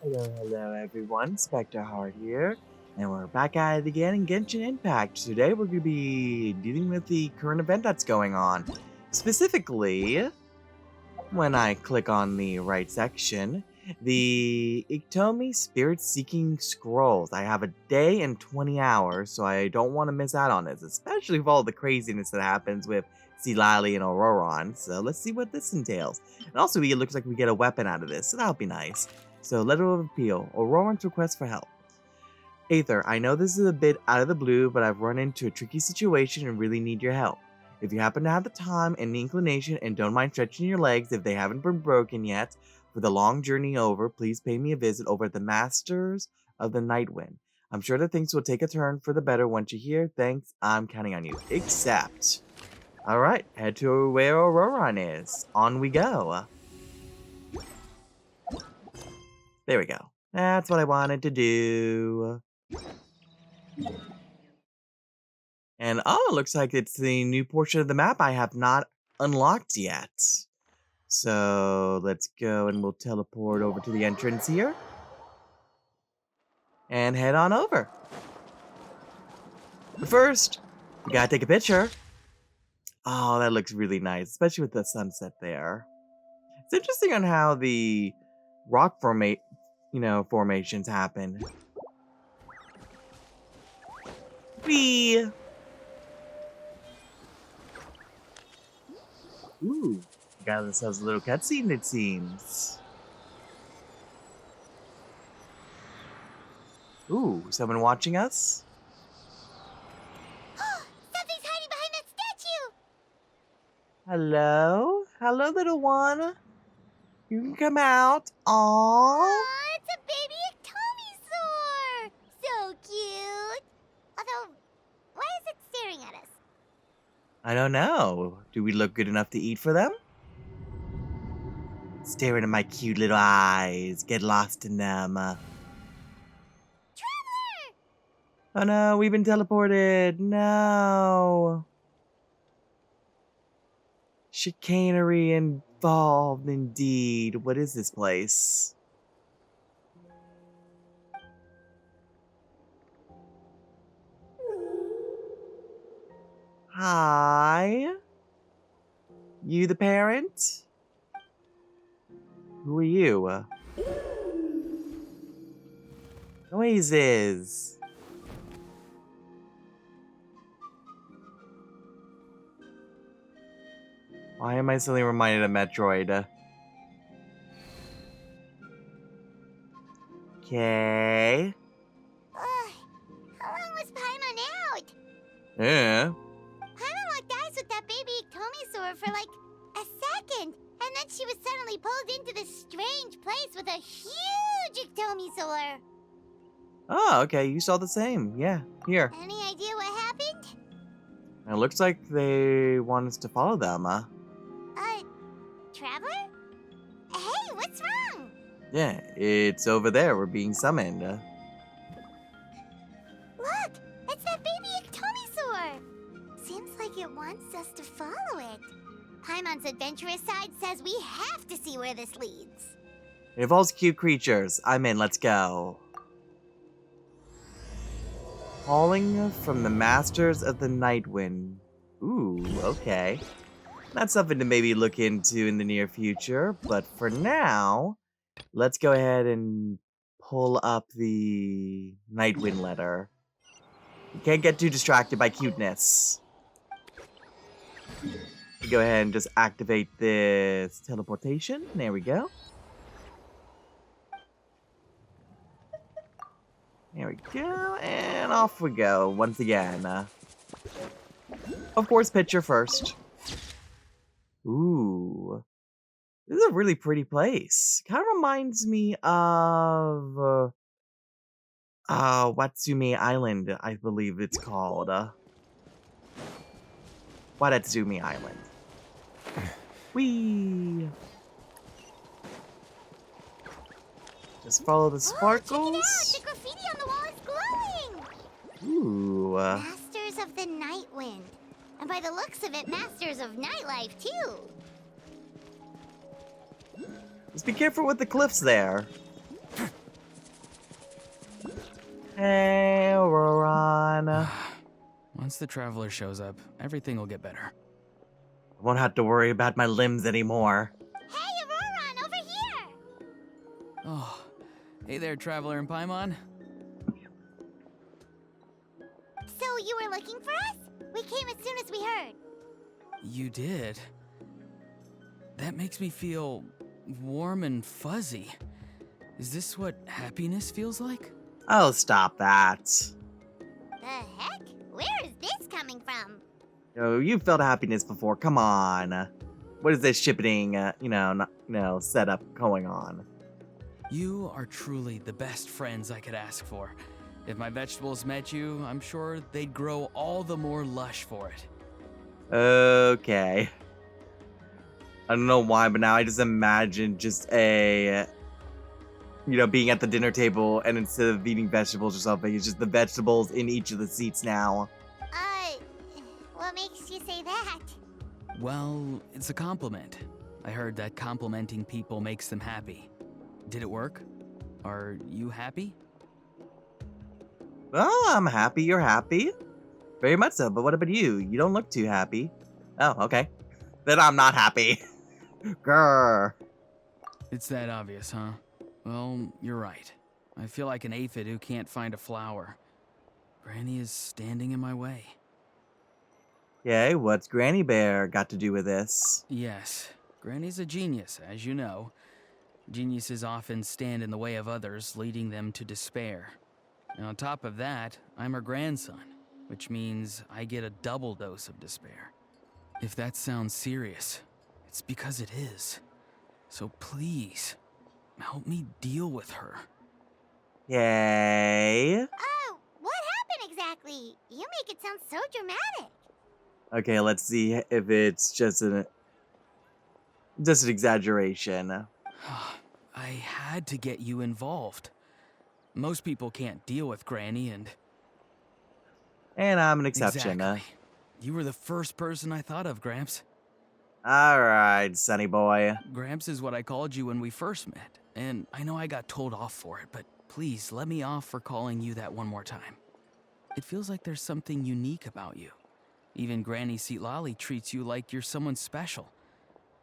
Hello everyone, Spectre Heart here, and we're back at it again in Genshin Impact. Today we're going to be dealing with the current event that's going on. Specifically, when I click on the right section, the Iktomi Spiritseeking Scrolls. I have a day and 20 hours, so I don't want to miss out on this, especially with all the craziness that happens with Silali and Auroron. So let's see what this entails. And also, it looks like we get a weapon out of this, so that'll be nice. So, letter of appeal, Auroran's request for help. Aether, I know this is a bit out of the blue, but I've run into a tricky situation and really need your help. If you happen to have the time and the inclination and don't mind stretching your legs if they haven't been broken yet, for the long journey over, please pay me a visit over at the Masters of the Nightwind. I'm sure that things will take a turn for the better once you're here. Thanks, I'm counting on you. Accept. Alright, head to where Auroran is. On we go. There we go. That's what I wanted to do. And oh, it looks like it's the new portion of the map I have not unlocked yet. So let's go and we'll teleport over to the entrance here. And head on over. But first, we gotta take a picture. Oh, that looks really nice, especially with the sunset there. It's interesting on how the rock formations happen. Whee! Ooh, got ourselves a little cutscene, it seems. Ooh, someone watching us? Something's hiding behind that statue! Hello? Hello, little one. You can come out. Aww. Aw, it's a baby Iktomi! So cute! Although, why is it staring at us? I don't know. Do we look good enough to eat for them? Staring at my cute little eyes. Get lost in them. Traveler! Oh no, we've been teleported. No. Chicanery involved indeed. What is this place? Hi. You the parent? Who are you? Noises. Why am I suddenly reminded of Metroid? Okay. How long was Paimon out? Yeah. Paimon locked eyes with that baby Iktomi for like a second, and then she was suddenly pulled into this strange place with a huge Iktomi. Oh, okay. You saw the same. Yeah. Here. Any idea what happened? It looks like they want us to follow them. Traveler? Hey, what's wrong? Yeah, it's over there. We're being summoned. Look, it's that baby Iktomi. Seems like it wants us to follow it. Paimon's adventurous side says we have to see where this leads. It involves cute creatures. I'm in. Let's go. Calling from the Masters of the Nightwind. Ooh, okay. That's something to maybe look into in the near future, but for now, let's go ahead and pull up the Nightwind letter. You can't get too distracted by cuteness. Go ahead and just activate this teleportation. There we go. There we go, and off we go once again. Of course, picture first. Ooh. This is a really pretty place. Kind of reminds me of Watsumi Island, I believe it's called. Watatsumi Island. Whee! Just follow the sparkles. Oh, check it out! The graffiti on the wall is glowing! Ooh. Masters of the Nightwind. And by the looks of it, Masters of Nightlife, too. Just be careful with the cliffs there. Hey, Roran. I Once the traveler shows up, everything will get better. won't have to worry about my limbs anymore. Hey, Auroron, over here! Oh, hey there, traveler in Paimon. So you were looking for us? We came as soon as we heard. You did? That makes me feel warm and fuzzy. Is this what happiness feels like? Oh, stop that. The heck? Where is this coming from? Oh, you felt happiness before. Come on. What is this shipping, setup going on? You are truly the best friends I could ask for. If my vegetables met you, I'm sure they'd grow all the more lush for it. Okay. I don't know why, but now I just imagine just being at the dinner table and instead of eating vegetables or something, it's just the vegetables in each of the seats now. What makes you say that? Well, it's a compliment. I heard that complimenting people makes them happy. Did it work? Are you happy? Well, I'm happy you're happy. Very much so, but what about you? You don't look too happy. Oh, okay. Then I'm not happy. Grr. It's that obvious, huh? Well, you're right. I feel like an aphid who can't find a flower. Granny is standing in my way. Okay, what's Granny Bear got to do with this? Yes, Granny's a genius, as you know. Geniuses often stand in the way of others, leading them to despair. And on top of that, I'm her grandson, which means I get a double dose of despair. If that sounds serious, it's because it is. So please, help me deal with her. Yay. Oh, what happened exactly? You make it sound so dramatic. Okay, let's see if it's just an exaggeration. I had to get you involved. Most people can't deal with Granny and... And I'm an exception. Exactly. You were the first person I thought of, Gramps. Alright, Sonny boy. Gramps is what I called you when we first met, and I know I got told off for it, but please let me off for calling you that one more time. It feels like there's something unique about you. Even Granny Seatlali treats you like you're someone special.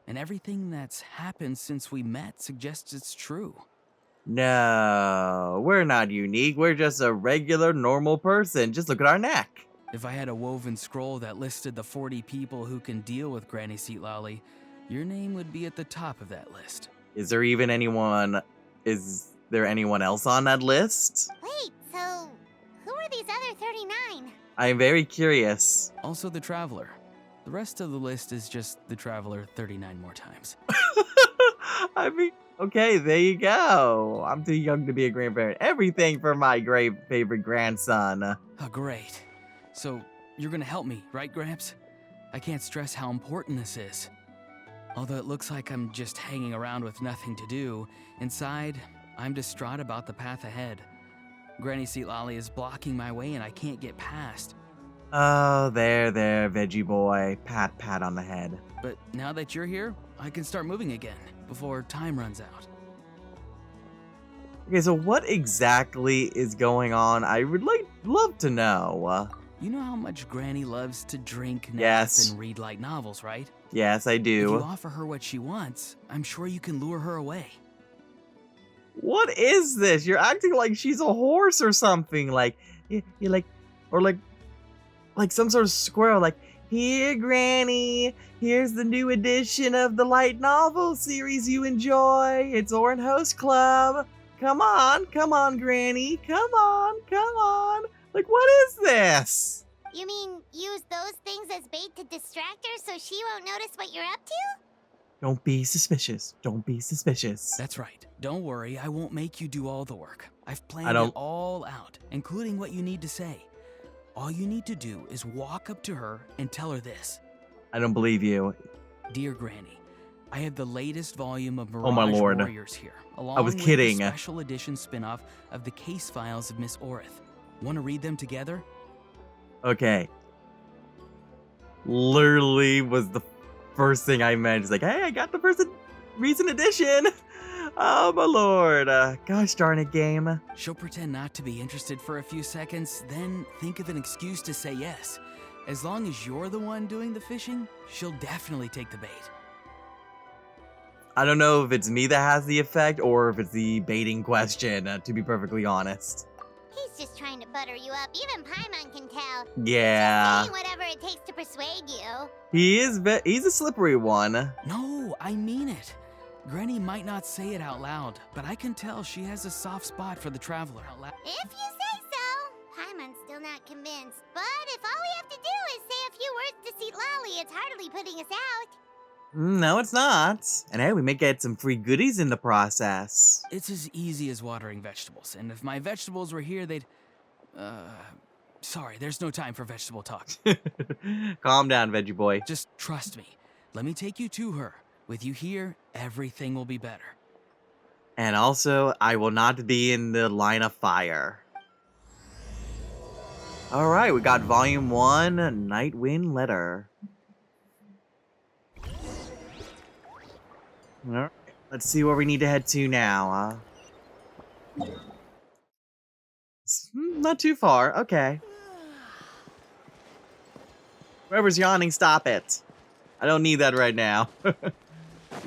And everything that's happened since we met suggests it's true. No, we're not unique. We're just a regular, normal person. Just look at our neck. If I had a woven scroll that listed the 40 people who can deal with Granny Seatlali, your name would be at the top of that list. Is there anyone else on that list? Wait, so who are these other 39? I'm very curious. Also the Traveler. The rest of the list is just the Traveler 39 more times. I mean, okay, there you go. I'm too young to be a grandparent. Everything for my great favorite grandson. Oh, great. So, you're gonna help me, right, Gramps? I can't stress how important this is. Although it looks like I'm just hanging around with nothing to do, inside, I'm distraught about the path ahead. Granny Seatlali is blocking my way and I can't get past. Oh, there, veggie boy. Pat, pat on the head. But now that you're here, I can start moving again, before time runs out. Okay, so what exactly is going on? I would love to know. You know how much Granny loves to drink, nap, Yes. and read light novels, right? Yes, I If you do. offer her what she wants, I'm sure you can lure her away. What is this? You're acting like she's a horse or something. Like, you're like, or like some sort of squirrel. Like, here, Granny. Here's the new edition of the light novel series you enjoy. It's Orin Host Club. Come on, Granny. Come on. Like, what is this? You mean use those things as bait to distract her so she won't notice what you're up to? Don't be suspicious. That's right. Don't worry, I won't make you do all the work. I've planned don't- it all out, including what you need to say. All you need to do is walk up to her and tell her this. I don't believe you. Dear Granny, I have the latest volume of Mirage Oh my lord. Warriors here, along I was with kidding. the special edition spin-off of the case files of Miss Orith. Want to read them together? Okay. Literally was the first thing I meant. It's like, hey, I got the recent edition. Oh, my lord. Gosh darn it, game. She'll pretend not to be interested for a few seconds, then think of an excuse to say yes. As long as you're the one doing the fishing, she'll definitely take the bait. I don't know if it's me that has the effect or if it's the baiting question, to be perfectly honest. He's just trying to butter you up. Even Paimon can tell. Yeah. Saying whatever it takes to persuade you. He's a slippery one. No, I mean it. Granny might not say it out loud, but I can tell she has a soft spot for the traveler. If you say so. Paimon's still not convinced. But if all we have to do is say a few words to Seat Lolly, it's hardly putting us out. No, it's not. And hey, we may get some free goodies in the process. It's as easy as watering vegetables, and if my vegetables were here, they'd... Sorry, there's no time for vegetable talk. Calm down, veggie boy. Just trust me. Let me take you to her. With you here, everything will be better. And also, I will not be in the line of fire. Alright, we got Volume 1, Night Wind Letter. Alright, let's see where we need to head to now. Not too far, okay. Whoever's yawning, stop it. I don't need that right now.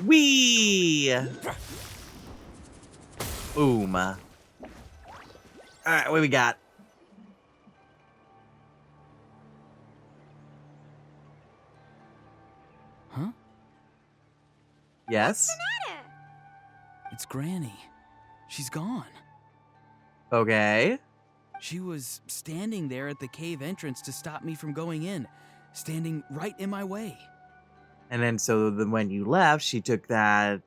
Whee! Boom. Alright, what we got? Huh? Yes? What's the matter? It's Granny. She's gone. Okay. She was standing there at the cave entrance to stop me from going in, standing right in my way. And then so then when you left, she took that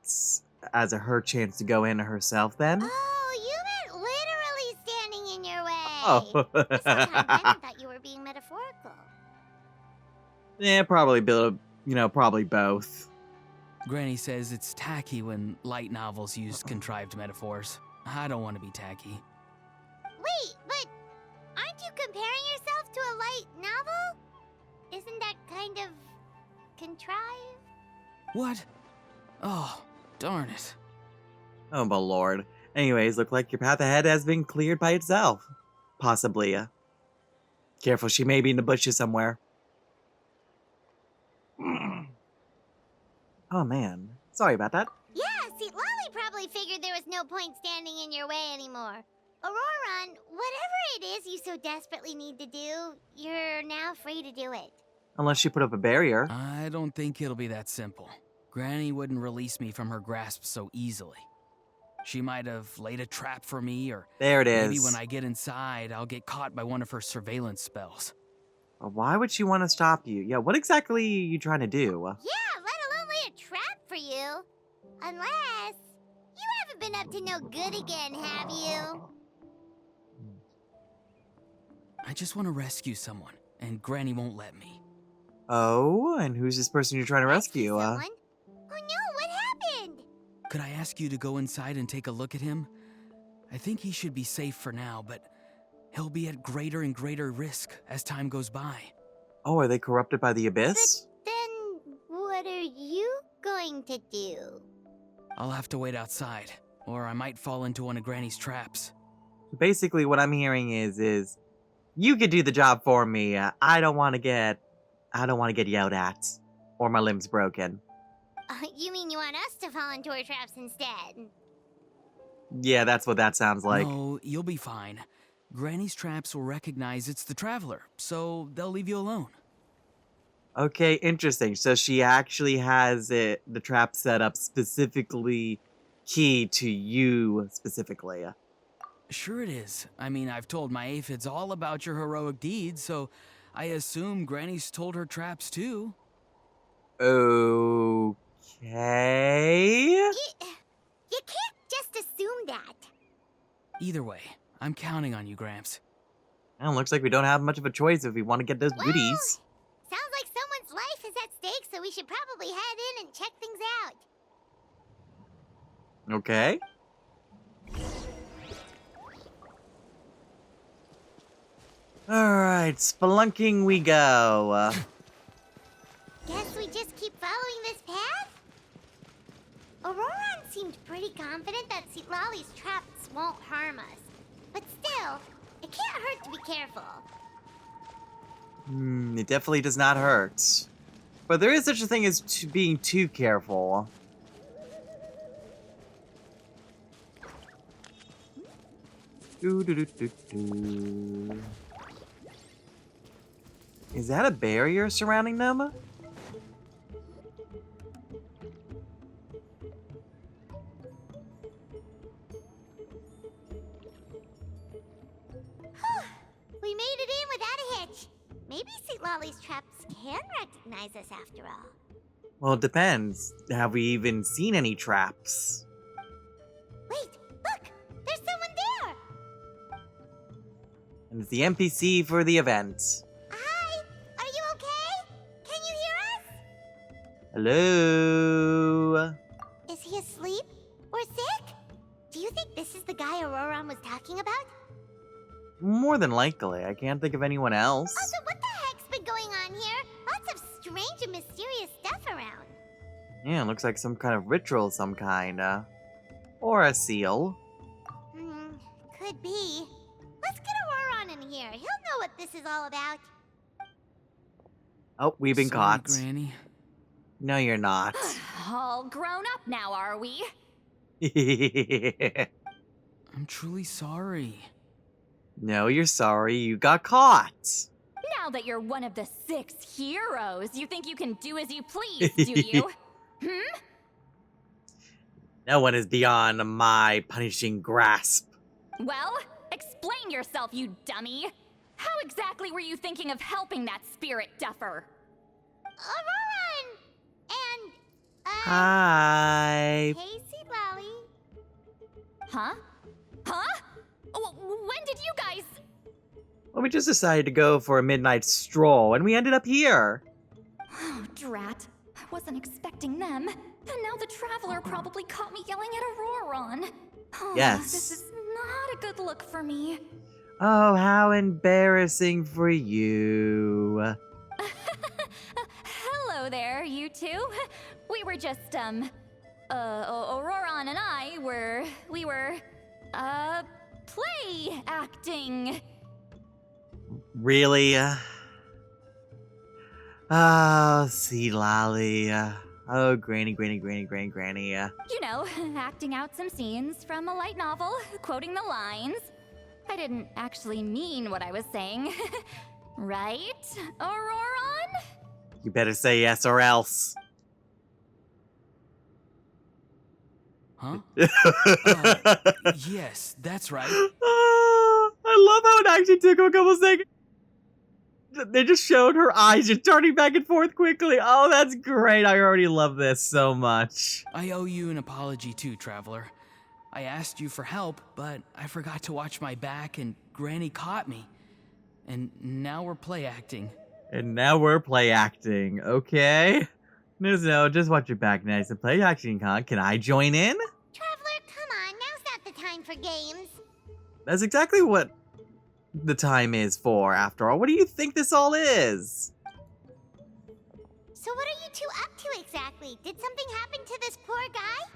as her chance to go in herself then? Oh, you meant literally standing in your way. Oh. Sometimes I thought you were being metaphorical. Yeah, probably, probably both. Granny says it's tacky when light novels use contrived metaphors. I don't want to be tacky. Wait, but aren't you comparing yourself to a light novel? Isn't that kind of contrived? What? Oh, darn it. Oh, my lord. Anyways, look like your path ahead has been cleared by itself. Possibly. Careful, she may be in the bushes somewhere. Oh, man. Sorry about that. Yeah, see, Lolly probably figured there was no point standing in your way anymore. Auroron, whatever it is you so desperately need to do, you're now free to do it. Unless she put up a barrier. I don't think it'll be that simple. Granny wouldn't release me from her grasp so easily. She might have laid a trap for me, or There it is. maybe when I get inside, I'll get caught by one of her surveillance spells. Why would she want to stop you? Yeah, what exactly are you trying to do? Yeah, let alone lay a trap for you. Unless you haven't been up to no good again, have you? I just want to rescue someone, and Granny won't let me. Oh, and who's this person you're trying to rescue? Someone? Oh no, what happened? Could I ask you to go inside and take a look at him? I think he should be safe for now, but he'll be at greater and greater risk as time goes by. Oh, are they corrupted by the abyss? Then what are you going to do? I'll have to wait outside, or I might fall into one of Granny's traps. Basically, what I'm hearing is you could do the job for me. I don't want to get yelled at, or my limbs broken. You mean you want us to fall into our traps instead? Yeah, that's what that sounds like. No, you'll be fine. Granny's traps will recognize it's the traveler, so they'll leave you alone. Okay, interesting. So she actually has the trap set up specifically key to you specifically. Sure it is. I mean, I've told my aphids all about your heroic deeds, so I assume Granny's told her traps too. Okay. You can't just assume that. Either way, I'm counting on you, Gramps. Well, looks like we don't have much of a choice if we want to get those goodies. Sounds like someone's life is at stake, so we should probably head in and check things out. Okay. Alright, spelunking we go. Guess we just keep following this path? Auroron seemed pretty confident that Lolly's traps won't harm us. But still, it can't hurt to be careful. It definitely does not hurt. But there is such a thing as being too careful. Doo-doo-doo-doo-doo. Is that a barrier surrounding them? We made it in without a hitch. Maybe Lolly's traps can recognize us after all. Well, it depends. Have we even seen any traps? Wait, look! There's someone there! And it's the NPC for the event. Hi! Are you okay? Can you hear us? Hello? Is he asleep? Or sick? Do you think this is the guy Auroron was talking about? More than likely. I can't think of anyone else. Also, what the heck's been going on here? Lots of strange and mysterious stuff around. Yeah, it looks like some kind of ritual of some kind. Or a seal. Could be. Let's get Auroron in here. He'll know what this is all about. Oh, we've been Sorry, caught. Granny. No, you're not. All grown up now, are we? I'm truly sorry. No, you're sorry. You got caught. Now that you're one of the 6 heroes, you think you can do as you please, do you? No one is beyond my punishing grasp. Well, explain yourself, you dummy. How exactly were you thinking of helping that spirit duffer? Auroron! And, Hi. hey, Lolly. Huh? Huh? When did you guys... Well, we just decided to go for a midnight stroll, and we ended up here. Oh, drat. I wasn't expecting them. And now the Traveler probably caught me yelling at Auroron. Oh, Yes. This is not a good look for me. Oh, how embarrassing for you. Hello there, you two. We were just, Auroron and I we were, play acting. Really? Oh, see, Lolly. Oh, Granny. You know, acting out some scenes from a light novel, quoting the lines. I didn't actually mean what I was saying. Right, Auroron? You better say yes or else. Huh? Yes, that's right. I love how it actually took him a couple seconds. They just showed her eyes just turning back and forth quickly. Oh, that's great. I already love this so much. I owe you an apology too, Traveler. I asked you for help, but I forgot to watch my back and Granny caught me. And now we're play acting. And now we're play acting, okay? No, just watch your back nice and play acting, huh? Can I join in? Traveler, come on. Now's not the time for games. That's exactly what the time is for, after all. What do you think this all is? So what are you two up to exactly? Did something happen to this poor guy?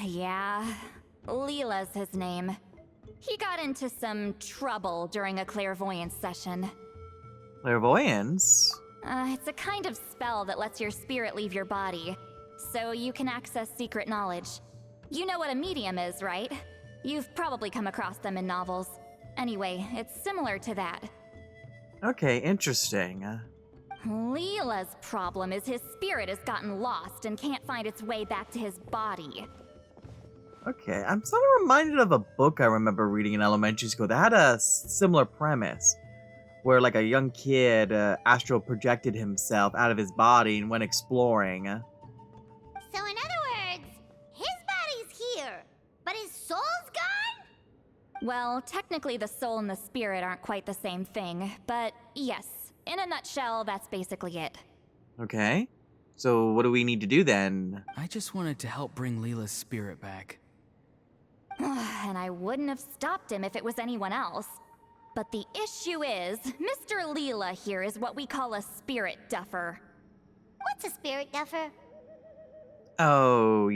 Yeah, Leela's his name. He got into some trouble during a clairvoyance session. Clairvoyance? It's a kind of spell that lets your spirit leave your body, so you can access secret knowledge. You know what a medium is, right? You've probably come across them in novels. Anyway, it's similar to that. Okay, interesting. Leela's problem is his spirit has gotten lost and can't find its way back to his body. Okay, I'm sort of reminded of a book I remember reading in elementary school that had a similar premise. Where, like, a young kid astral projected himself out of his body and went exploring. So in other words, his body's here, but his soul's gone? Well, technically the soul and the spirit aren't quite the same thing, but yes, in a nutshell, that's basically it. Okay. So what do we need to do then? I just wanted to help bring Leela's spirit back. And I wouldn't have stopped him if it was anyone else. But the issue is, Mr. Leela here is what we call a spirit duffer. What's a spirit duffer? Oh,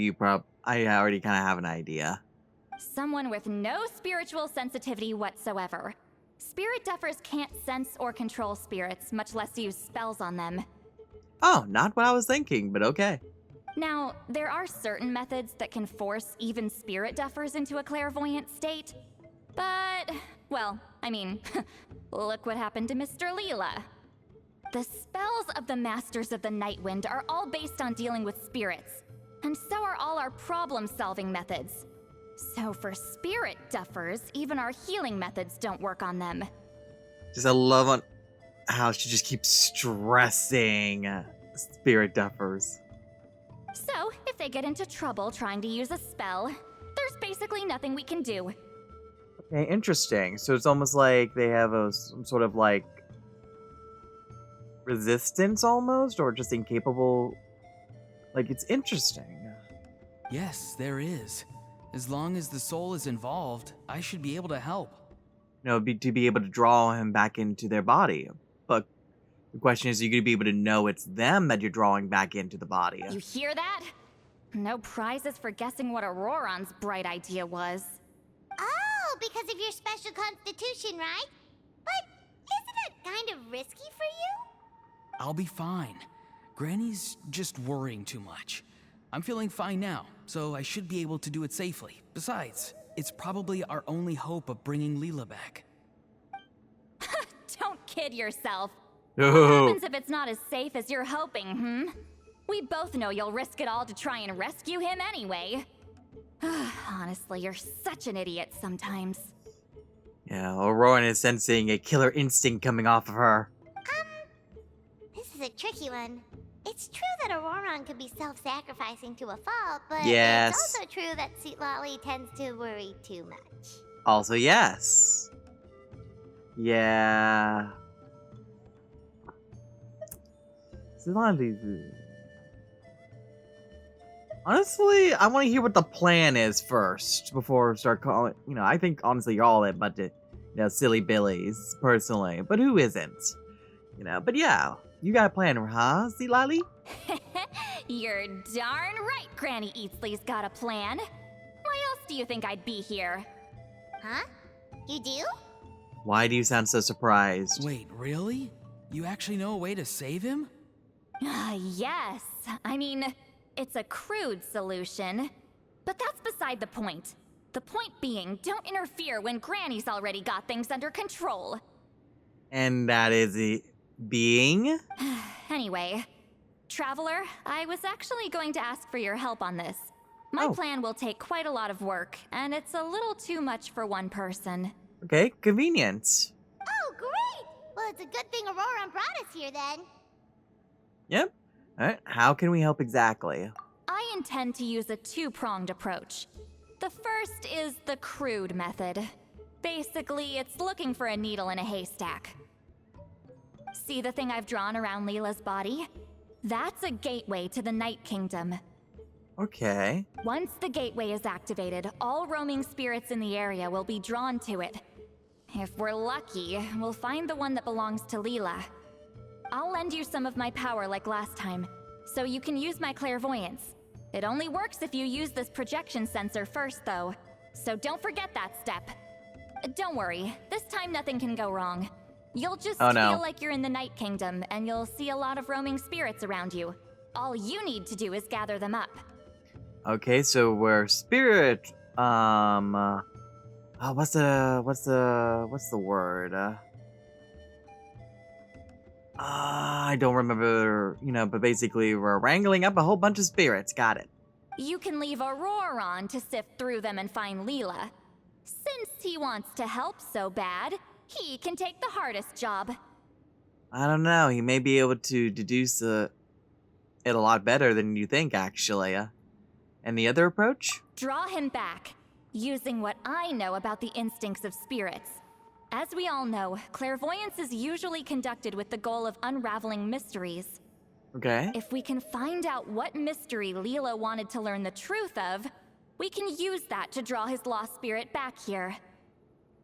I already kind of have an idea. Someone with no spiritual sensitivity whatsoever. Spirit duffers can't sense or control spirits, much less use spells on them. Oh, not what I was thinking, but okay. Now, there are certain methods that can force even spirit duffers into a clairvoyant state. But, well, I mean, look what happened to Mr. Leela. The spells of the Masters of the Nightwind are all based on dealing with spirits, and so are all our problem-solving methods. So for spirit duffers, even our healing methods don't work on them. Just I love on how she just keeps stressing spirit duffers. So, if they get into trouble trying to use a spell, there's basically nothing we can do. Okay, interesting. So it's almost like they have some sort of like resistance almost, or just incapable. Like, it's interesting. Yes, there is. As long as the soul is involved, I should be able to help. To be able to draw him back into their body. But the question is, are you going to be able to know it's them that you're drawing back into the body? You hear that? No prizes for guessing what Auroron's bright idea was. Oh, because of your special constitution, right? But isn't it kind of risky for you? I'll be fine. Granny's just worrying too much. I'm feeling fine now, so I should be able to do it safely. Besides, it's probably our only hope of bringing Leela back. Don't kid yourself. Oh. What happens if it's not as safe as you're hoping, We both know you'll risk it all to try and rescue him anyway. Honestly, you're such an idiot sometimes. Yeah, Auroran is sensing a killer instinct coming off of her. This is a tricky one. It's true that Auroran could be self-sacrificing to a fault, but Yes. it's also true that Sweet Lolly tends to worry too much. Also, yes. Yeah. Honestly, I want to hear what the plan is first before we start calling. I think honestly you're all a bunch of silly billies personally, but who isn't? But yeah, you got a plan, huh, Sea Lolly? You're darn right Granny Eatsley's got a plan. Why else do you think I'd be here? Huh? You do? Why do you sound so surprised? Wait, really? You actually know a way to save him? Yes. I mean, it's a crude solution. But that's beside the point. The point being, don't interfere when Granny's already got things under control. And that is being? Anyway, Traveler, I was actually going to ask for your help on this. My plan will take quite a lot of work, and it's a little too much for one person. Okay, convenience. Oh, great! Well, it's a good thing Auroran brought us here then. Yep. Alright, how can we help exactly? I intend to use a two-pronged approach. The first is the crude method. Basically, it's looking for a needle in a haystack. See the thing I've drawn around Leela's body? That's a gateway to the Night Kingdom. Okay. Once the gateway is activated, all roaming spirits in the area will be drawn to it. If we're lucky, we'll find the one that belongs to Leela. I'll lend you some of my power like last time, so you can use my clairvoyance. It only works if you use this projection sensor first, though, so don't forget that step. Don't worry, this time nothing can go wrong. You'll just feel like you're in the Night Kingdom, and you'll see a lot of roaming spirits around you. All you need to do is gather them up. Okay, so we're spirit. What's the word? I don't remember. But basically, we're wrangling up a whole bunch of spirits. Got it. You can leave Auroran to sift through them and find Leela. Since he wants to help so bad, he can take the hardest job. I don't know. He may be able to deduce it a lot better than you think, actually. And the other approach? Draw him back, using what I know about the instincts of spirits. As we all know, clairvoyance is usually conducted with the goal of unraveling mysteries. Okay. If we can find out what mystery Leela wanted to learn the truth of, we can use that to draw his lost spirit back here.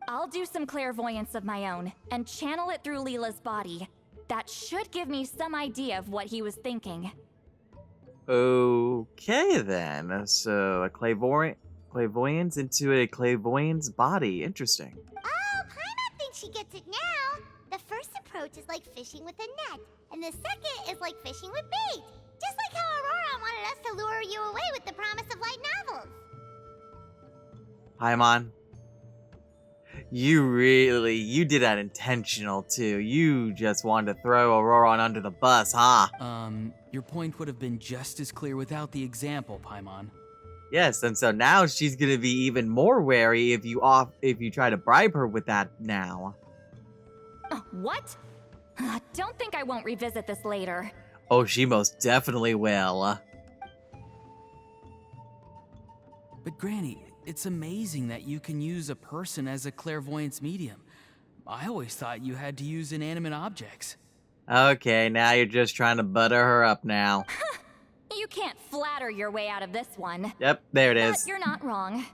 I'll do some clairvoyance of my own, and channel it through Leela's body. That should give me some idea of what he was thinking. Okay then. So a clairvoyance into a clairvoyant's body. Interesting. Oh, Paimon thinks she gets it now. The first approach is like fishing with a net, and the second is like fishing with bait. Just like how Aurora wanted us to lure you away with the promise of light novels. Paimon, you did that intentional too. You just wanted to throw Aurora under the bus, huh? Your point would have been just as clear without the example, Paimon. Yes, and so now she's gonna be even more wary if you try to bribe her with that now. What? Don't think I won't revisit this later. Oh, she most definitely will. But Granny, it's amazing that you can use a person as a clairvoyance medium. I always thought you had to use inanimate objects. Okay, now you're just trying to butter her up now. You can't flatter your way out of this one. Yep, there it But is. you're not wrong.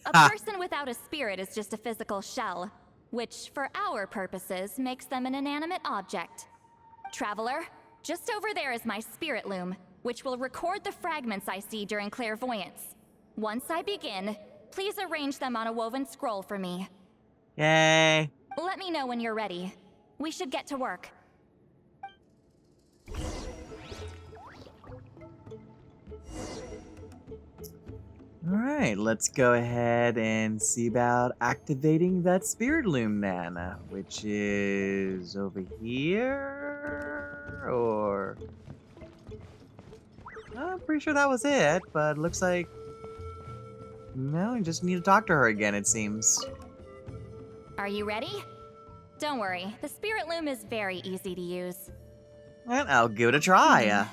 A Ha. person without a spirit is just a physical shell, which, for our purposes, makes them an inanimate object. Traveler, just over there is my spirit loom, which will record the fragments I see during clairvoyance. Once I begin, please arrange them on a woven scroll for me. Yay. Let me know when you're ready. We should get to work. Alright, let's go ahead and see about activating that spirit loom then, which is over here, or... I'm pretty sure that was it, but looks like... No, you just need to talk to her again, it seems. Are you ready? Don't worry, the spirit loom is very easy to use. Well, I'll give it a try.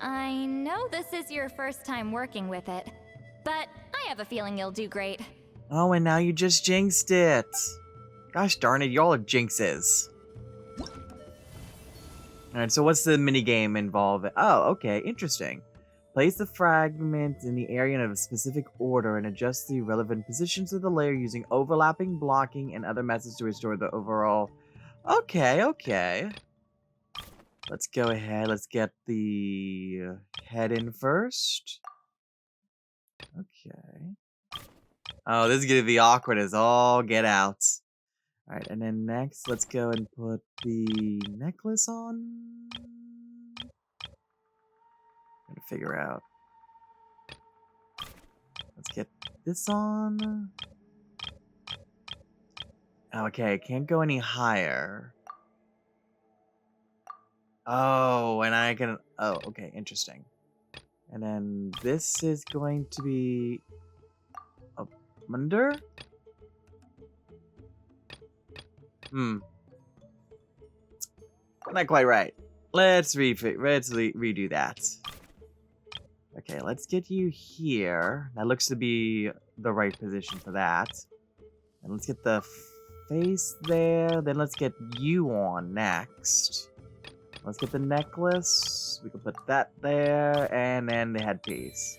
I know this is your first time working with it, but I have a feeling you'll do great. Oh, and now you just jinxed it. Gosh darn it, y'all are jinxes. Alright, so what's the minigame involved? Oh, okay, interesting. Place the fragment in the area in a specific order and adjust the relevant positions of the layer using overlapping, blocking, and other methods to restore the overall... Okay, okay. Let's go ahead, let's get the head in first. Okay. Oh, this is gonna be awkward as all get out. Alright, and then next, let's go and put the necklace on. Gotta figure out. Let's get this on. Okay, can't go any higher. Oh, and I can... Oh, okay, interesting. And then this is going to be... up under? Not quite right. Let's redo that. Okay, let's get you here. That looks to be the right position for that. And let's get the face there. Then let's get you on next. Let's get the necklace. We can put that there. And then the headpiece.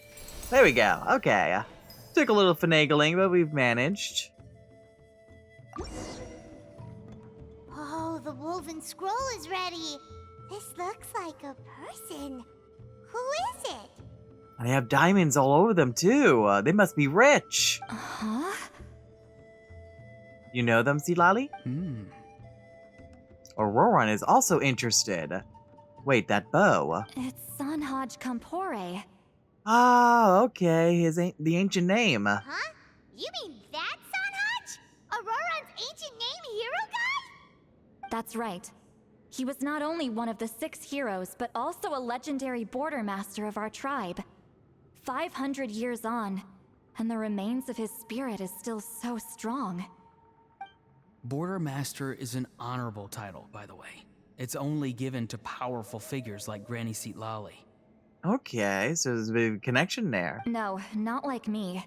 There we go. Okay. Took a little finagling, but we've managed. Oh, the woven scroll is ready. This looks like a person. Who is it? And they have diamonds all over them, too. They must be rich. Huh? You know them, Silali? Auroran is also interested. Wait, that bow. It's Sanhaj Kampore. Ah, okay. The ancient name. Huh? You mean that Sanhaj? Auroran's ancient name hero guy? That's right. He was not only one of the 6 heroes, but also a legendary border master of our tribe. 500 years on, and the remains of his spirit is still so strong. Border Master is an honorable title, by the way. It's only given to powerful figures like Granny Citlali. Okay, so there's a bit of a connection there. No, not like me.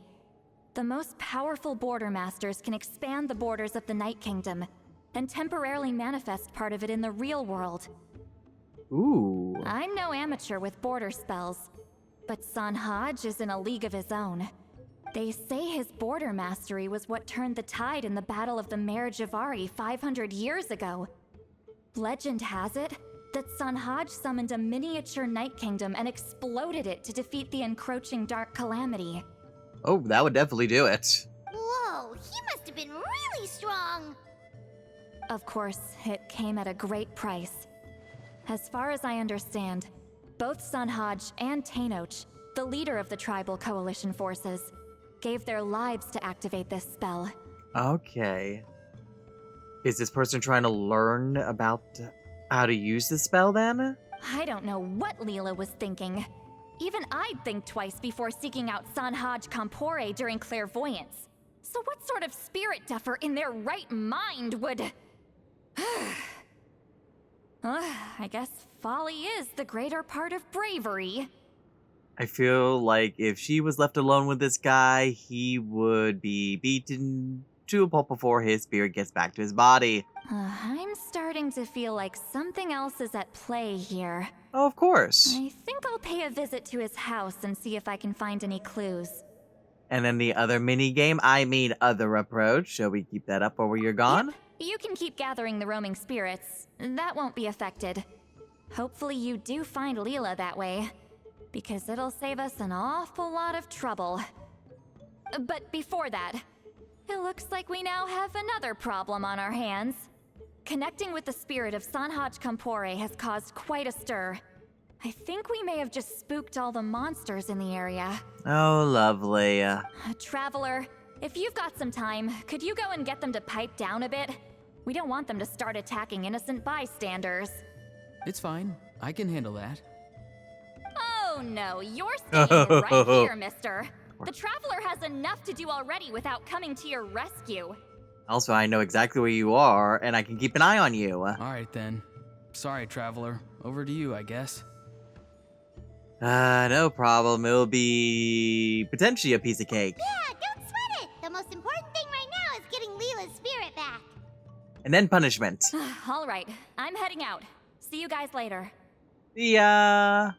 The most powerful border masters can expand the borders of the Night Kingdom and temporarily manifest part of it in the real world. Ooh. I'm no amateur with border spells, but Sanhaj is in a league of his own. They say his border mastery was what turned the tide in the Battle of the Mare Javari 500 years ago. Legend has it that Sanhaj summoned a miniature Night Kingdom and exploded it to defeat the encroaching Dark Calamity. Oh, that would definitely do it. Whoa, he must have been really strong. Of course, it came at a great price. As far as I understand, both Sanhaj and Tainoch, the leader of the tribal coalition forces, gave their lives to activate this spell. Okay. Is this person trying to learn about how to use the spell then? I don't know what Leela was thinking. Even I'd think twice before seeking out Sanhaj Kampore during clairvoyance. So what sort of spirit duffer in their right mind would... I guess folly is the greater part of bravery. I feel like if she was left alone with this guy, he would be beaten to a pulp before his spirit gets back to his body. I'm starting to feel like something else is at play here. Oh, of course. I think I'll pay a visit to his house and see if I can find any clues. And then the other mini game, other approach. Shall we keep that up while you're gone? Yep. You can keep gathering the roaming spirits. That won't be affected. Hopefully you do find Leela that way, because it'll save us an awful lot of trouble. But before that, it looks like we now have another problem on our hands. Connecting with the spirit of Sanhaj Kampore has caused quite a stir. I think we may have just spooked all the monsters in the area. Oh, lovely. Traveler, if you've got some time, could you go and get them to pipe down a bit? We don't want them to start attacking innocent bystanders. It's fine. I can handle that. Oh no, you're staying right here, mister. The Traveler has enough to do already without coming to your rescue. Also, I know exactly where you are, and I can keep an eye on you. Alright then. Sorry, Traveler. Over to you, I guess. No problem. It'll be potentially a piece of cake. Yeah, don't sweat it. The most important thing right now is getting Leela's spirit back. And then punishment. Alright, I'm heading out. See you guys later. See ya!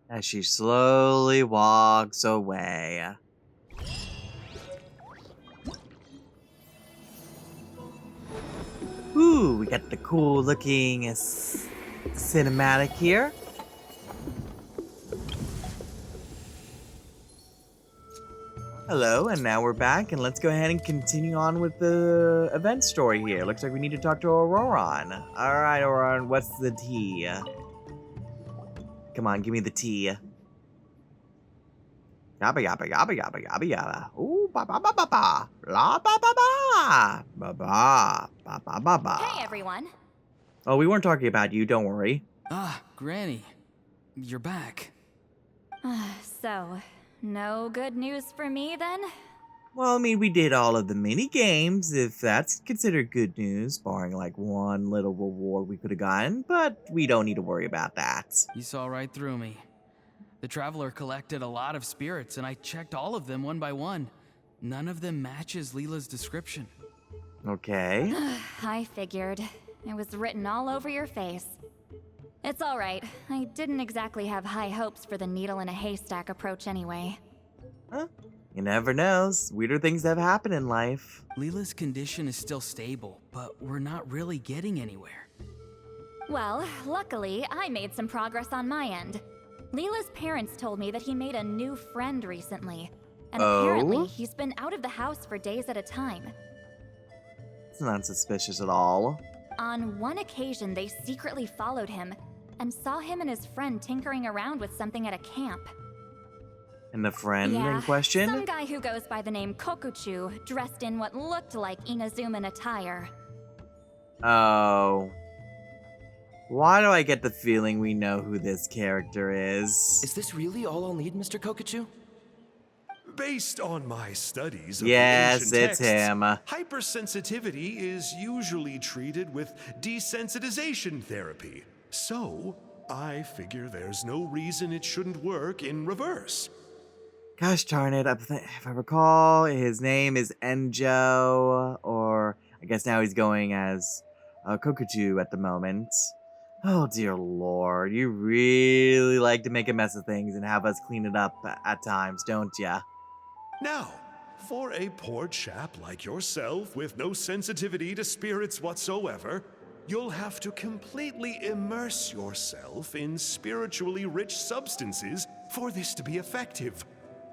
As she slowly walks away. Ooh, we got the cool looking cinematic here. Hello, and now we're back, and let's go ahead and continue on with the event story here. Looks like we need to talk to Auroron. Alright, Auroron, what's the tea? Come on, give me the tea. Yabba yabba yabba yabba yabba yabba. Ooh, ba ba ba ba ba. La ba ba ba. Ba ba. Ba ba ba ba. Hey everyone. Oh, we weren't talking about you, don't worry. Ah, Granny. You're back. So, no good news for me then? Well, I mean, we did all of the mini games, if that's considered good news, barring like one little reward we could have gotten, but we don't need to worry about that. You saw right through me. The Traveler collected a lot of spirits, and I checked all of them one by one. None of them matches Leela's description. Okay. I figured. It was written all over your face. It's alright. I didn't exactly have high hopes for the needle in a haystack approach anyway. Huh? You never know. Weirder things have happened in life. Leela's condition is still stable, but we're not really getting anywhere. Well, luckily, I made some progress on my end. Leela's parents told me that he made a new friend recently. And apparently, he's been out of the house for days at a time. It's not suspicious at all. On one occasion, they secretly followed him and saw him and his friend tinkering around with something at a camp. And the friend in Yeah, question? some guy who goes by the name Kokuchu, dressed in what looked like Inazuman attire. Oh. Why do I get the feeling we know who this character is? Is this really all I'll need, Mr. Kokachu? Based on my studies of Yes, the ancient it's texts, him. hypersensitivity is usually treated with desensitization therapy. So, I figure there's no reason it shouldn't work in reverse. Gosh darn it, if I recall, his name is Enjo, or I guess now he's going as Kokuchu at the moment. Oh dear lord, you really like to make a mess of things and have us clean it up at times, don't ya? Now, for a poor chap like yourself with no sensitivity to spirits whatsoever, you'll have to completely immerse yourself in spiritually rich substances for this to be effective.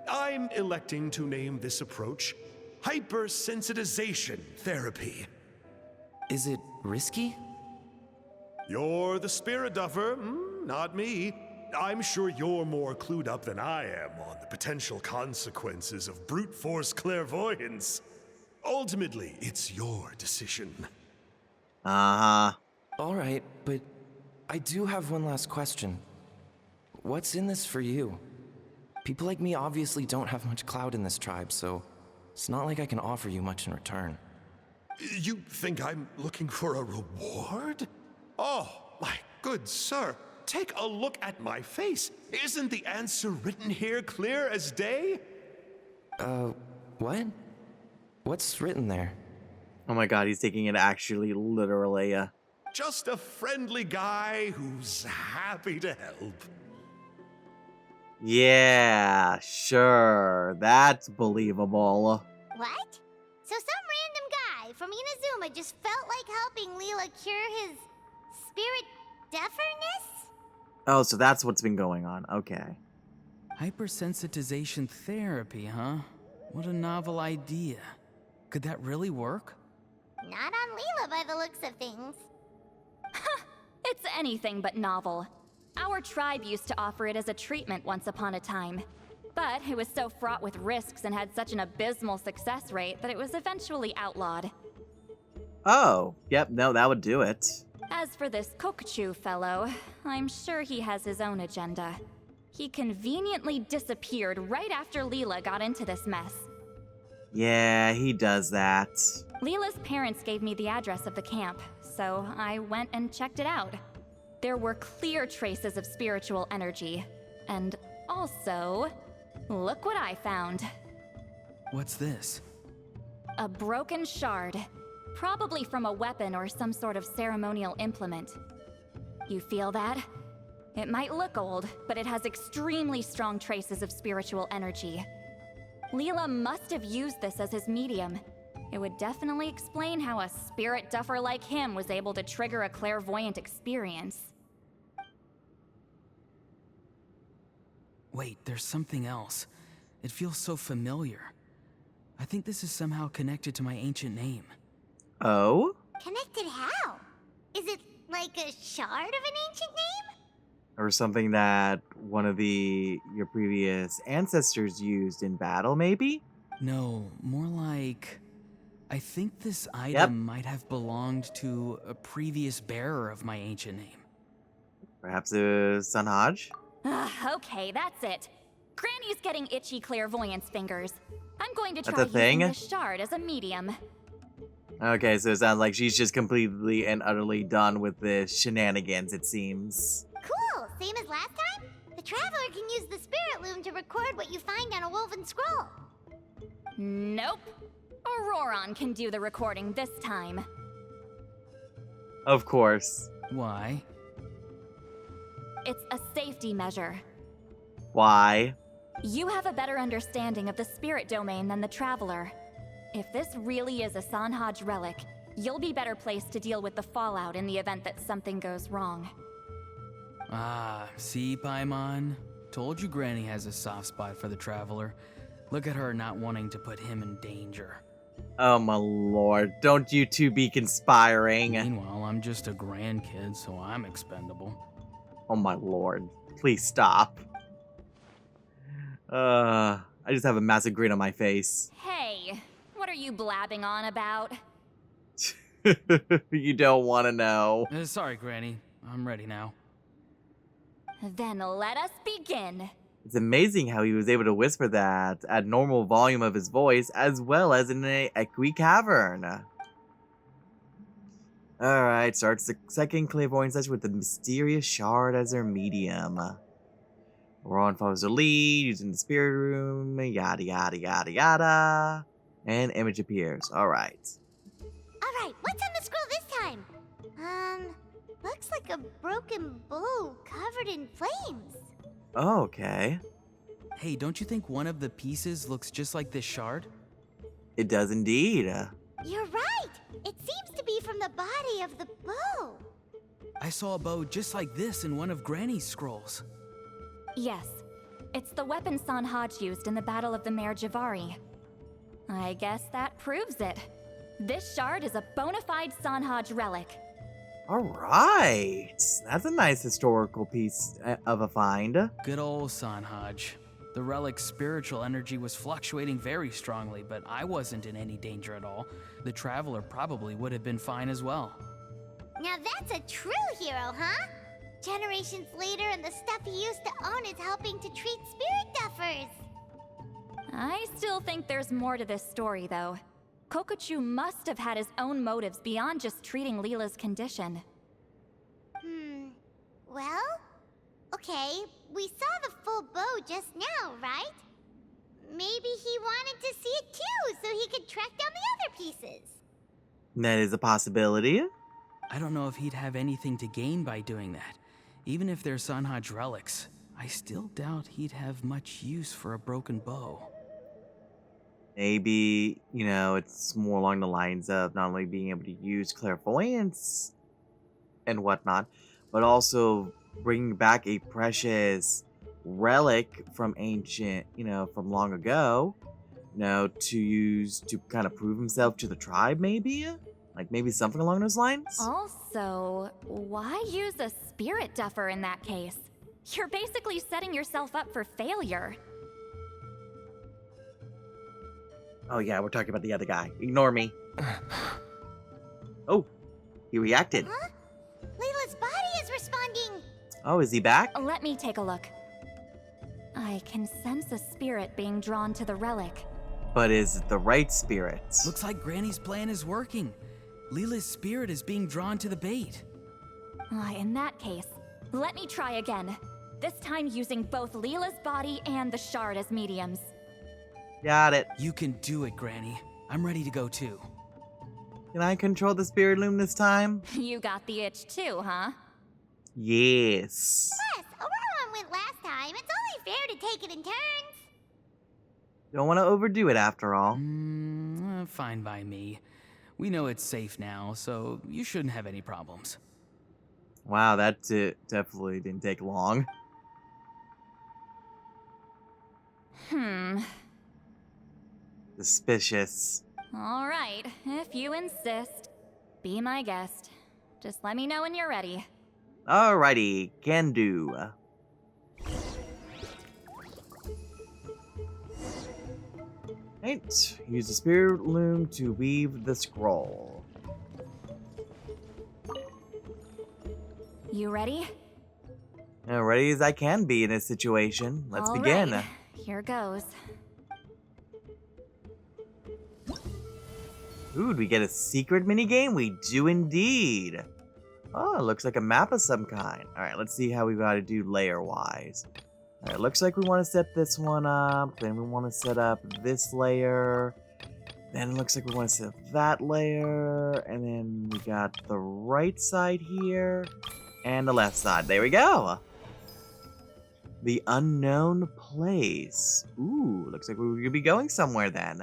I'm electing to name this approach hypersensitization therapy. Is it risky? You're the spirit duffer, not me. I'm sure you're more clued up than I am on the potential consequences of brute force clairvoyance. Ultimately, it's your decision. Uh-huh. All right, but I do have one last question. What's in this for you? People like me obviously don't have much clout in this tribe, so it's not like I can offer you much in return. You think I'm looking for a reward? Oh, my good sir, take a look at my face. Isn't the answer written here clear as day? What? What's written there? Oh my god, he's taking it actually literally. Just a friendly guy who's happy to help. Yeah, sure. That's believable. What? So some random guy from Inazuma just felt like helping Leela cure his spirit deaferness? Oh, so that's what's been going on. Okay. Hypersensitization therapy, huh? What a novel idea. Could that really work? Not on Leela by the looks of things. It's anything but novel. Our tribe used to offer it as a treatment once upon a time. But it was so fraught with risks and had such an abysmal success rate that it was eventually outlawed. Oh, yep, no, that would do it. As for this Kokuchu fellow, I'm sure he has his own agenda. He conveniently disappeared right after Leela got into this mess. Yeah, he does that. Leela's parents gave me the address of the camp, so I went and checked it out. There were clear traces of spiritual energy. And also, look what I found. What's this? A broken shard. Probably from a weapon or some sort of ceremonial implement. You feel that? It might look old, but it has extremely strong traces of spiritual energy. Leela must have used this as his medium. It would definitely explain how a spirit duffer like him was able to trigger a clairvoyant experience. Wait, there's something else. It feels so familiar. I think this is somehow connected to my ancient name. Oh? Connected how? Is it like a shard of an ancient name? Or something that one of your previous ancestors used in battle, maybe? No, more like... I think this item might have belonged to a previous bearer of my ancient name. Perhaps Sunhaj? Okay, that's it. Granny's getting itchy clairvoyance fingers. I'm going to That's try a thing? using this shard as a medium. Okay, so it sounds like she's just completely and utterly done with the shenanigans, it seems. Cool, same as last time? The Traveler can use the Spirit Loom to record what you find on a woven scroll. Nope. Auroron can do the recording this time. Of course. Why? It's a safety measure. Why? You have a better understanding of the spirit domain than the Traveler. If this really is a Sanhaj relic, you'll be better placed to deal with the fallout in the event that something goes wrong. Ah, see, Paimon? Told you Granny has a soft spot for the Traveler. Look at her not wanting to put him in danger. Oh my lord, don't you two be conspiring. Meanwhile, I'm just a grandkid, so I'm expendable. Oh my lord, please stop. I just have a massive grin on my face. Hey, what are you blabbing on about? You don't want to know. Sorry, Granny. I'm ready now. Then let us begin. It's amazing how he was able to whisper that at normal volume of his voice as well as in an echoey cavern. Alright, starts the second clairvoyant session with the mysterious shard as their medium. Ron follows the lead, using the spirit room, yada yada yada yada. And image appears. Alright. Alright, what's on the scroll this time? Looks like a broken bow covered in flames. Okay. Hey, don't you think one of the pieces looks just like this shard? It does indeed. You're right! It seems to be from the body of the bow. I saw a bow just like this in one of Granny's scrolls. Yes, it's the weapon Sanhaj used in the Battle of the Mare Javari. I guess that proves it. This shard is a bona fide Sanhaj relic. All right. That's a nice historical piece of a find. Good old Sanhaj. The relic's spiritual energy was fluctuating very strongly, but I wasn't in any danger at all. The traveler probably would have been fine as well. Now that's a true hero, huh? Generations later and the stuff he used to own is helping to treat spirit duffers. I still think there's more to this story, though. Kokochu must have had his own motives beyond just treating Leela's condition. Well, okay, we saw the full bow just now, right? Maybe he wanted to see it too, so he could track down the other pieces. That is a possibility. I don't know if he'd have anything to gain by doing that. Even if they're Sanhaj relics, I still doubt he'd have much use for a broken bow. Maybe, it's more along the lines of not only being able to use clairvoyance and whatnot, but also bringing back a precious relic from ancient, from long ago, to use to kind of prove himself to the tribe, maybe? Like maybe something along those lines? Also, why use a spirit duffer in that case? You're basically setting yourself up for failure. Oh yeah, we're talking about the other guy. Ignore me. Oh, he reacted. Huh? Leela's body is responding! Oh, is he back? Let me take a look. I can sense a spirit being drawn to the relic. But is it the right spirit? Looks like Granny's plan is working. Leela's spirit is being drawn to the bait. In that case, let me try again. This time using both Leela's body and the shard as mediums. Got it. You can do it, Granny. I'm ready to go too. Can I control the spirit loom this time? You got the itch too, huh? Yes. Plus, Aurora went last time. It's only fair to take it in turns. Don't want to overdo it after all. Fine by me. We know it's safe now, so you shouldn't have any problems. Wow, that definitely didn't take long. Suspicious. All right, if you insist. Be my guest. Just let me know when you're ready. Alrighty, can do. Right, use the spirit loom to weave the scroll. You ready? Ready as I can be in this situation. Let's All begin. right, here goes. Ooh, do we get a secret minigame? We do indeed. Oh, it looks like a map of some kind. Alright, let's see how we gotta do layer-wise. Alright, looks like we want to set this one up. Then we want to set up this layer. Then it looks like we want to set up that layer. And then we got the right side here. And the left side. There we go. The unknown place. Ooh, looks like we're gonna be going somewhere then.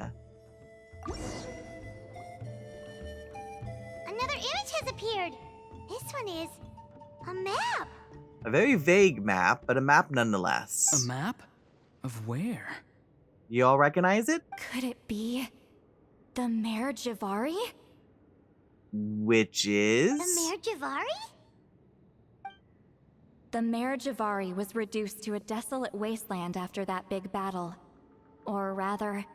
Another image has appeared. This one is a map. A very vague map, but a map nonetheless. A map? Of where? You all recognize it? Could it be the Mare Javari? Which is... The Mare Javari? The Mare Javari was reduced to a desolate wasteland after that big battle. Or rather,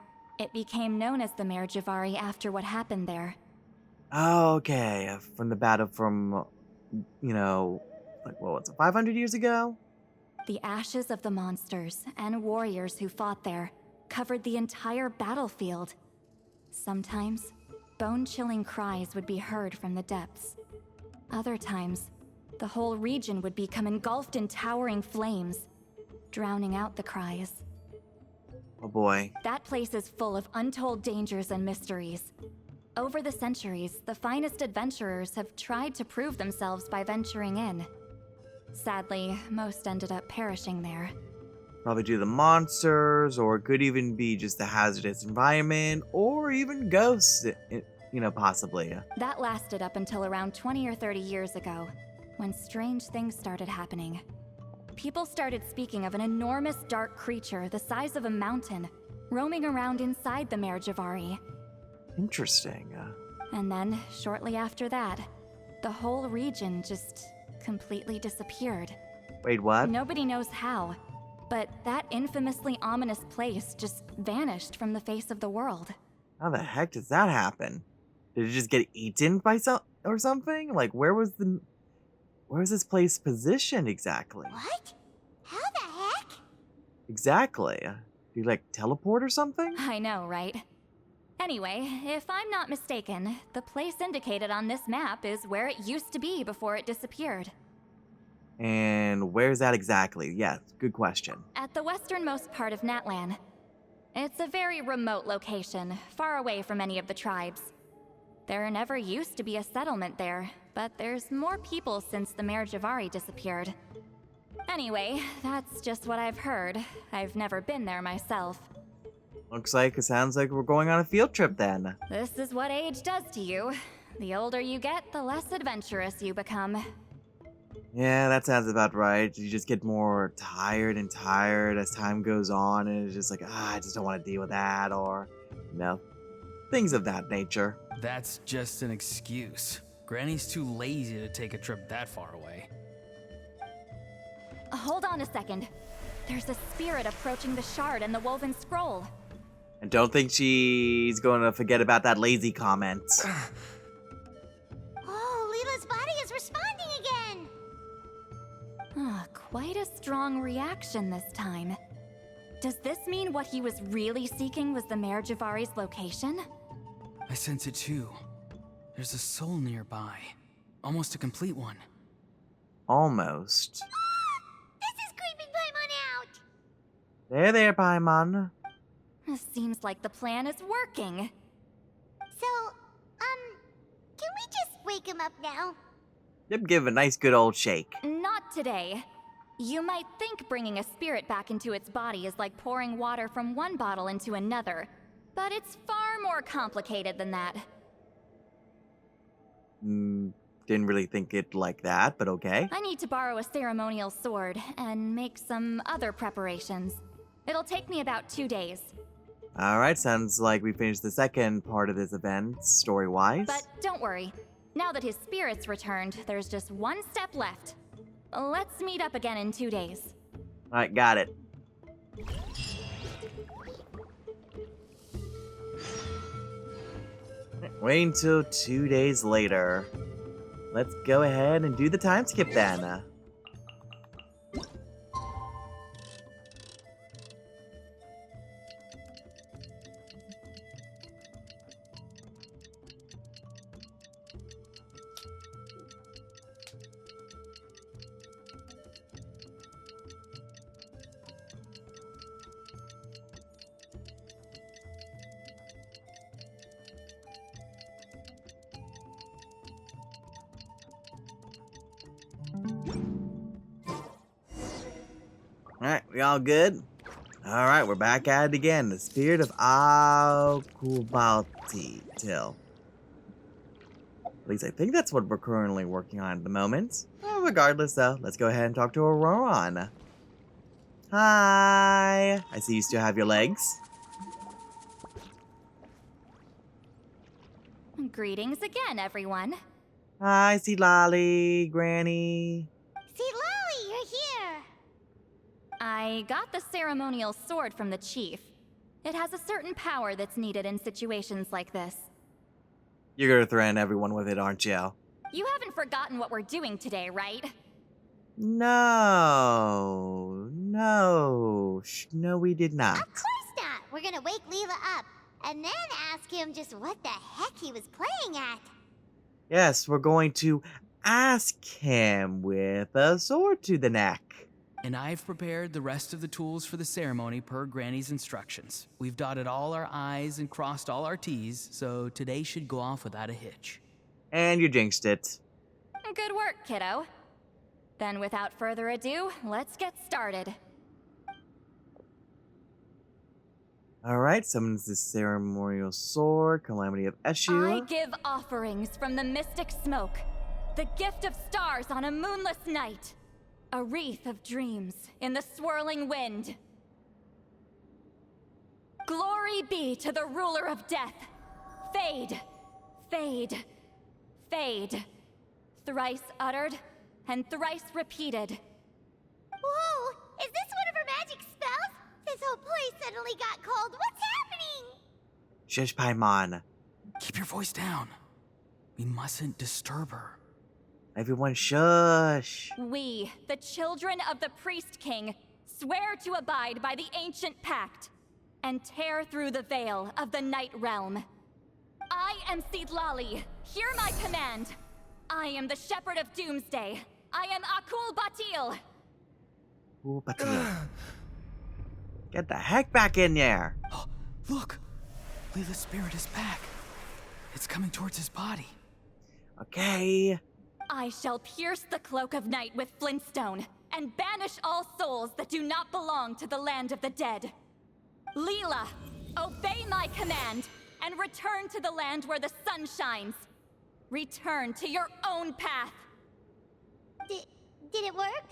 it became known as the Mare Javari after what happened there. Okay, from the battle from, like, what was it, 500 years ago? The ashes of the monsters and warriors who fought there covered the entire battlefield. Sometimes, bone-chilling cries would be heard from the depths. Other times, the whole region would become engulfed in towering flames, drowning out the cries. Oh boy. That place is full of untold dangers and mysteries. Over the centuries, the finest adventurers have tried to prove themselves by venturing in. Sadly, most ended up perishing there. Probably due to the monsters, or it could even be just the hazardous environment, or even ghosts, possibly. That lasted up until around 20 or 30 years ago, when strange things started happening. People started speaking of an enormous dark creature the size of a mountain, roaming around inside the Mare Javari. Interesting. And then, shortly after that, the whole region just completely disappeared. Wait, what? Nobody knows how, but that infamously ominous place just vanished from the face of the world. How the heck does that happen? Did it just get eaten by or something? Like, where was this place positioned exactly? What? How the heck? Exactly. Did you, like, teleport or something? I know, right? Anyway, if I'm not mistaken, the place indicated on this map is where it used to be before it disappeared. And where's that exactly? Yeah, good question. At the westernmost part of Natlan. It's a very remote location, far away from any of the tribes. There never used to be a settlement there, but there's more people since the Mare Javari disappeared. Anyway, that's just what I've heard. I've never been there myself. Sounds like we're going on a field trip then. This is what age does to you. The older you get, the less adventurous you become. Yeah, that sounds about right. You just get more tired and tired as time goes on, and it's just like, I just don't want to deal with that, or, things of that nature. That's just an excuse. Granny's too lazy to take a trip that far away. Hold on a second. There's a spirit approaching the shard and the woven scroll. And don't think she's going to forget about that lazy comment. Oh, Leela's body is responding again! Quite a strong reaction this time. Does this mean what he was really seeking was the Mare Javari's location? I sense it too. There's a soul nearby. Almost a complete one. Almost. This is creeping Paimon out! There, Paimon. Seems like the plan is working. So, can we just wake him up now? Yep, give a nice good old shake. Not today. You might think bringing a spirit back into its body is like pouring water from one bottle into another, but it's far more complicated than that. Didn't really think it like that, but okay. I need to borrow a ceremonial sword and make some other preparations. It'll take me about 2 days. Alright, sounds like we finished the second part of this event, story-wise. But don't worry. Now that his spirit's returned, there's just one step left. Let's meet up again in 2 days. Alright, got it. Wait until 2 days later. Let's go ahead and do the time skip then. Alright, we all good? Alright, we're back at it again. The spirit of Akubalti Till. At least I think that's what we're currently working on at the moment. Well, regardless though, let's go ahead and talk to Auroron. Hi! I see you still have your legs. Greetings again, everyone. Hi, see Lolly, Granny. See, Lolly, you're here! I got the ceremonial sword from the chief. It has a certain power that's needed in situations like this. You're gonna threaten everyone with it, aren't you? You haven't forgotten what we're doing today, right? No, no, we did not. Of course not! We're gonna wake Leela up, and then ask him just what the heck he was playing at. Yes, we're going to ask him with a sword to the neck. And I've prepared the rest of the tools for the ceremony per Granny's instructions. We've dotted all our I's and crossed all our T's, so today should go off without a hitch. And you jinxed it. Good work, kiddo. Then without further ado, let's get started. Alright, summons the ceremonial sword, Calamity of I Eshu. give offerings from the mystic smoke, the gift of stars on a moonless night, a wreath of dreams in the swirling wind. Glory be to the ruler of death. Fade, fade, fade. Thrice uttered and thrice repeated. Whoa! Is this one of her magic spells? This whole place suddenly got cold. What's happening? Shush, Paimon. Keep your voice down. We mustn't disturb her. Everyone shush. We, the children of the Priest King, swear to abide by the ancient pact and tear through the veil of the Night Realm. I am Seedlali. Hear my command. I am the Shepherd of Doomsday. I am Akul Batil. Ooh, Batil. Get the heck back in there. Oh, look! Leela's spirit is back. It's coming towards his body. Okay. I shall pierce the cloak of night with flintstone and banish all souls that do not belong to the land of the dead. Leela, obey my command and return to the land where the sun shines. Return to your own path. Did it work?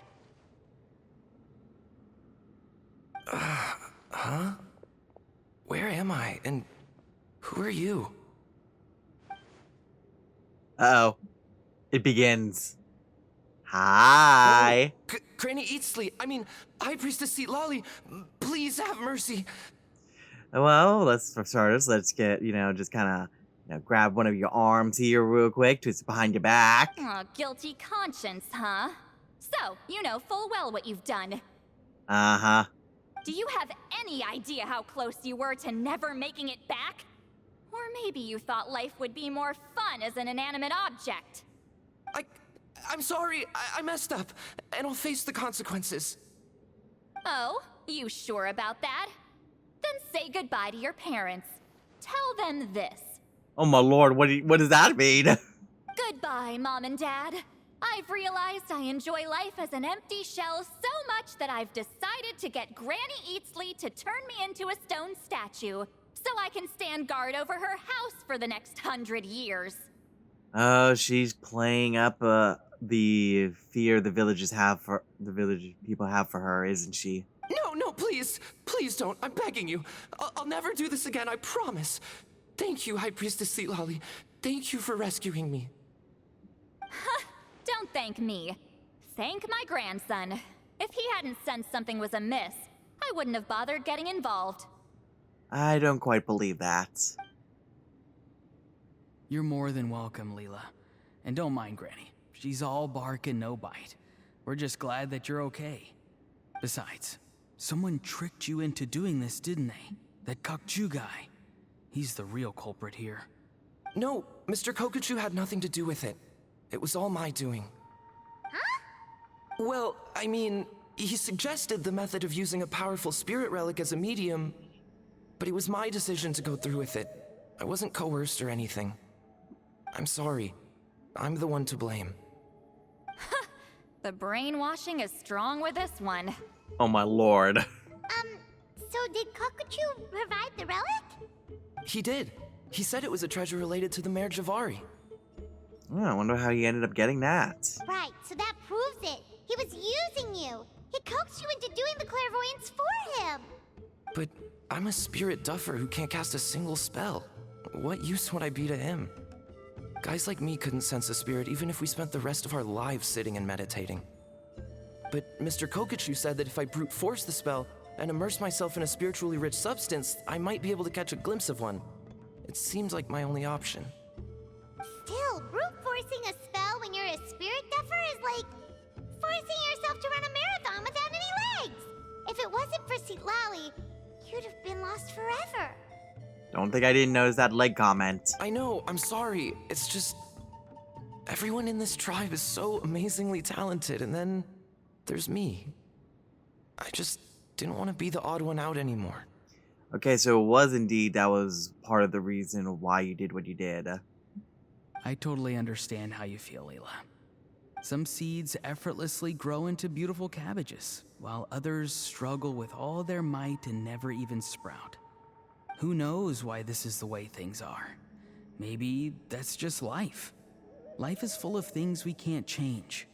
Huh? Where am I? And who are you? Uh-oh. It begins. Hi. Granny Eatsley, High Priestess Seedlali, please have mercy. Well, for starters, let's get, just kind of, grab one of your arms here real quick, twist it behind your back. Oh, guilty conscience, huh? So, you know full well what you've done. Uh-huh. Do you have any idea how close you were to never making it back? Or maybe you thought life would be more fun as an inanimate object. I'm sorry, I messed up, and I'll face the consequences. Oh, you sure about that? Then say goodbye to your parents. Tell them this. Oh my lord, what does that mean? Goodbye, Mom and Dad. I've realized I enjoy life as an empty shell so much that I've decided to get Granny Eatsley to turn me into a stone statue, so I can stand guard over her house for the next 100 years. Oh, she's playing up the fear the village people have for her, isn't she? No, please don't. I'm begging you. I'll never do this again, I promise. Thank you, High Priestess Seedlali. Thank you for rescuing me. Don't thank me. Thank my grandson. If he hadn't sensed something was amiss, I wouldn't have bothered getting involved. I don't quite believe that. You're more than welcome, Leela. And don't mind Granny. She's all bark and no bite. We're just glad that you're okay. Besides, someone tricked you into doing this, didn't they? That Kokju guy. He's the real culprit here. No, Mr. Kokuchu had nothing to do with it. It was all my doing. Huh? Well, he suggested the method of using a powerful spirit relic as a medium, but it was my decision to go through with it. I wasn't coerced or anything. I'm sorry. I'm the one to blame. The brainwashing is strong with this one. Oh my lord. So did Kokuchu provide the relic? He did. He said it was a treasure related to the Mare Javari. Oh, I wonder how he ended up getting that. Right, so that proves it. He was using you. He coaxed you into doing the clairvoyance for him. But I'm a spirit duffer who can't cast a single spell. What use would I be to him? Guys like me couldn't sense a spirit even if we spent the rest of our lives sitting and meditating. But Mr. Kokuchu said that if I brute force the spell and immerse myself in a spiritually rich substance, I might be able to catch a glimpse of one. It seems like my only option. Still, brute forcing a spell when you're a spirit duffer is like forcing yourself to run a marathon without any legs. If it wasn't for Seedlali, you'd have been lost forever. Don't think I didn't notice that leg comment. I know, I'm sorry. It's just... everyone in this tribe is so amazingly talented, and then there's me. I just didn't want to be the odd one out anymore. Okay, so it was indeed that was part of the reason why you did what you did. I totally understand how you feel, Leela. Some seeds effortlessly grow into beautiful cabbages, while others struggle with all their might and never even sprout. Who knows why this is the way things are? Maybe that's just life. Life is full of things we can't change.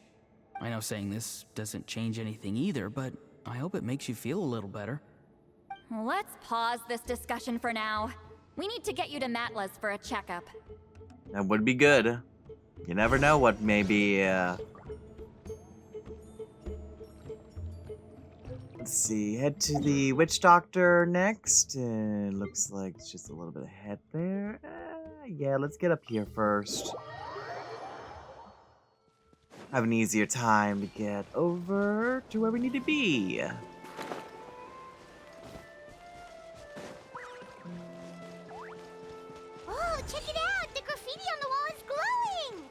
I know saying this doesn't change anything either, but I hope it makes you feel a little better. Let's pause this discussion for now. We need to get you to Matla's for a checkup. That would be good. You never know what may be, Let's see, head to the witch doctor next. Looks like it's just a little bit ahead there. Yeah, let's get up here first. Have an easier time to get over to where we need to be. Oh, check it out! The graffiti on the wall is glowing!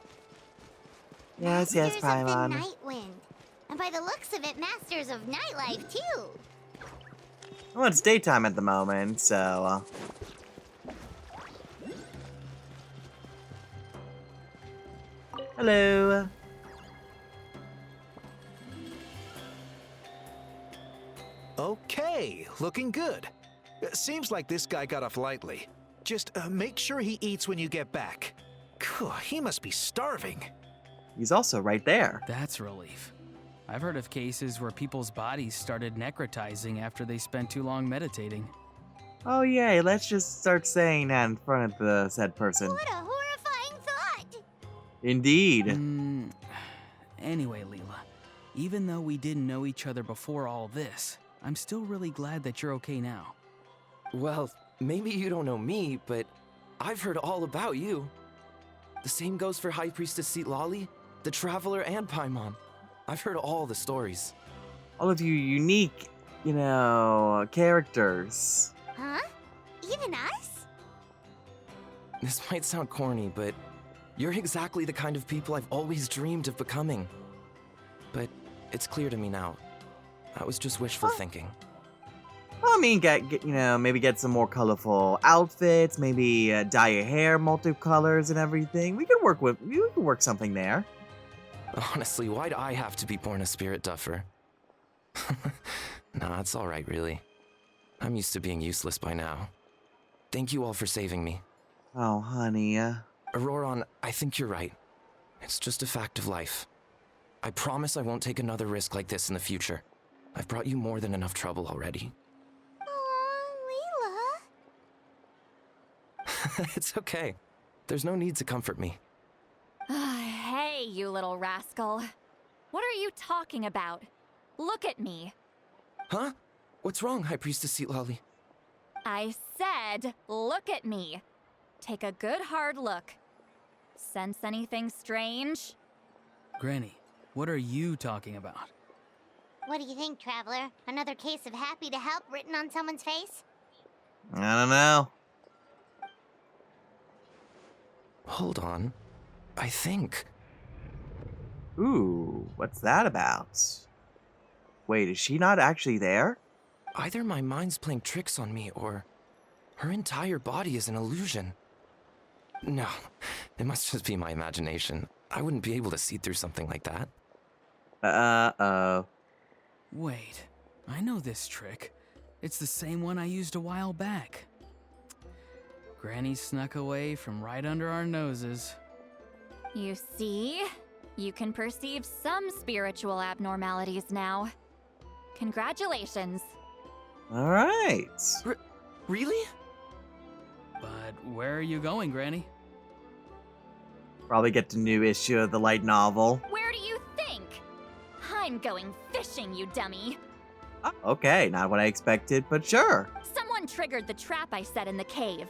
Yes, yes, Masters of the Paimon. Night Wind. And by the looks of it, masters of nightlife, too. Well, it's daytime at the moment, so... Hello. Okay, looking good. Seems like this guy got off lightly. Just make sure he eats when you get back. Phew, he must be starving. He's also right there. That's a relief. I've heard of cases where people's bodies started necrotizing after they spent too long meditating. Oh yay, let's just start saying that in front of the said person. What a horrifying thought! Indeed. Anyway, Leela, even though we didn't know each other before all this, I'm still really glad that you're okay now. Well, maybe you don't know me, but I've heard all about you. The same goes for High Priestess Lali, the Traveler, and Paimon. I've heard all the stories. All of you unique, characters. Huh? Even us? This might sound corny, but you're exactly the kind of people I've always dreamed of becoming. But it's clear to me now. That was just wishful thinking. Well, I mean, maybe get some more colorful outfits, maybe dye your hair multicolors and everything. We could work something there. Honestly, why'd I have to be born a spirit duffer? Nah, it's alright, really. I'm used to being useless by now. Thank you all for saving me. Oh, honey. Auroron, I think you're right. It's just a fact of life. I promise I won't take another risk like this in the future. I've brought you more than enough trouble already. Aw, Leela. It's okay. There's no need to comfort me. Hey, you little rascal. What are you talking about? Look at me. Huh? What's wrong, High Priestess Lali? I said, look at me. Take a good hard look. Sense anything strange? Granny, what are you talking about? What do you think, Traveler? Another case of happy to help written on someone's face? I don't know. Hold on. I think... Ooh, what's that about? Wait, is she not actually there? Either my mind's playing tricks on me, or her entire body is an illusion. No, it must just be my imagination. I wouldn't be able to see through something like that. Uh-oh. Wait, I know this trick. It's the same one I used a while back. Granny snuck away from right under our noses. You see? You can perceive some spiritual abnormalities now. Congratulations. All right. Really? But where are you going, Granny? Probably get the new issue of the light novel. Where do you think? I'm going fishing, you dummy. Oh, okay, not what I expected, but sure. Someone triggered the trap I set in the cave.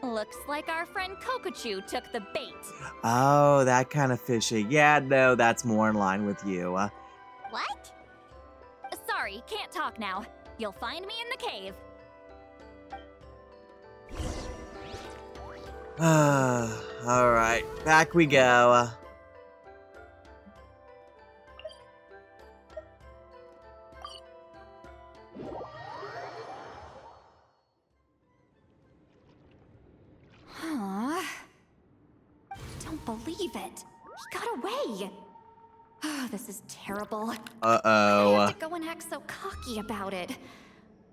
Looks like our friend Kokochu took the bait. Oh, that kind of fishing. Yeah, no, that's more in line with you. What? Sorry, can't talk now. You'll find me in the cave. All right, back we go. Huh? Don't believe it. He got away. Oh, this is terrible. I Uh-oh. have to go and act so cocky about it.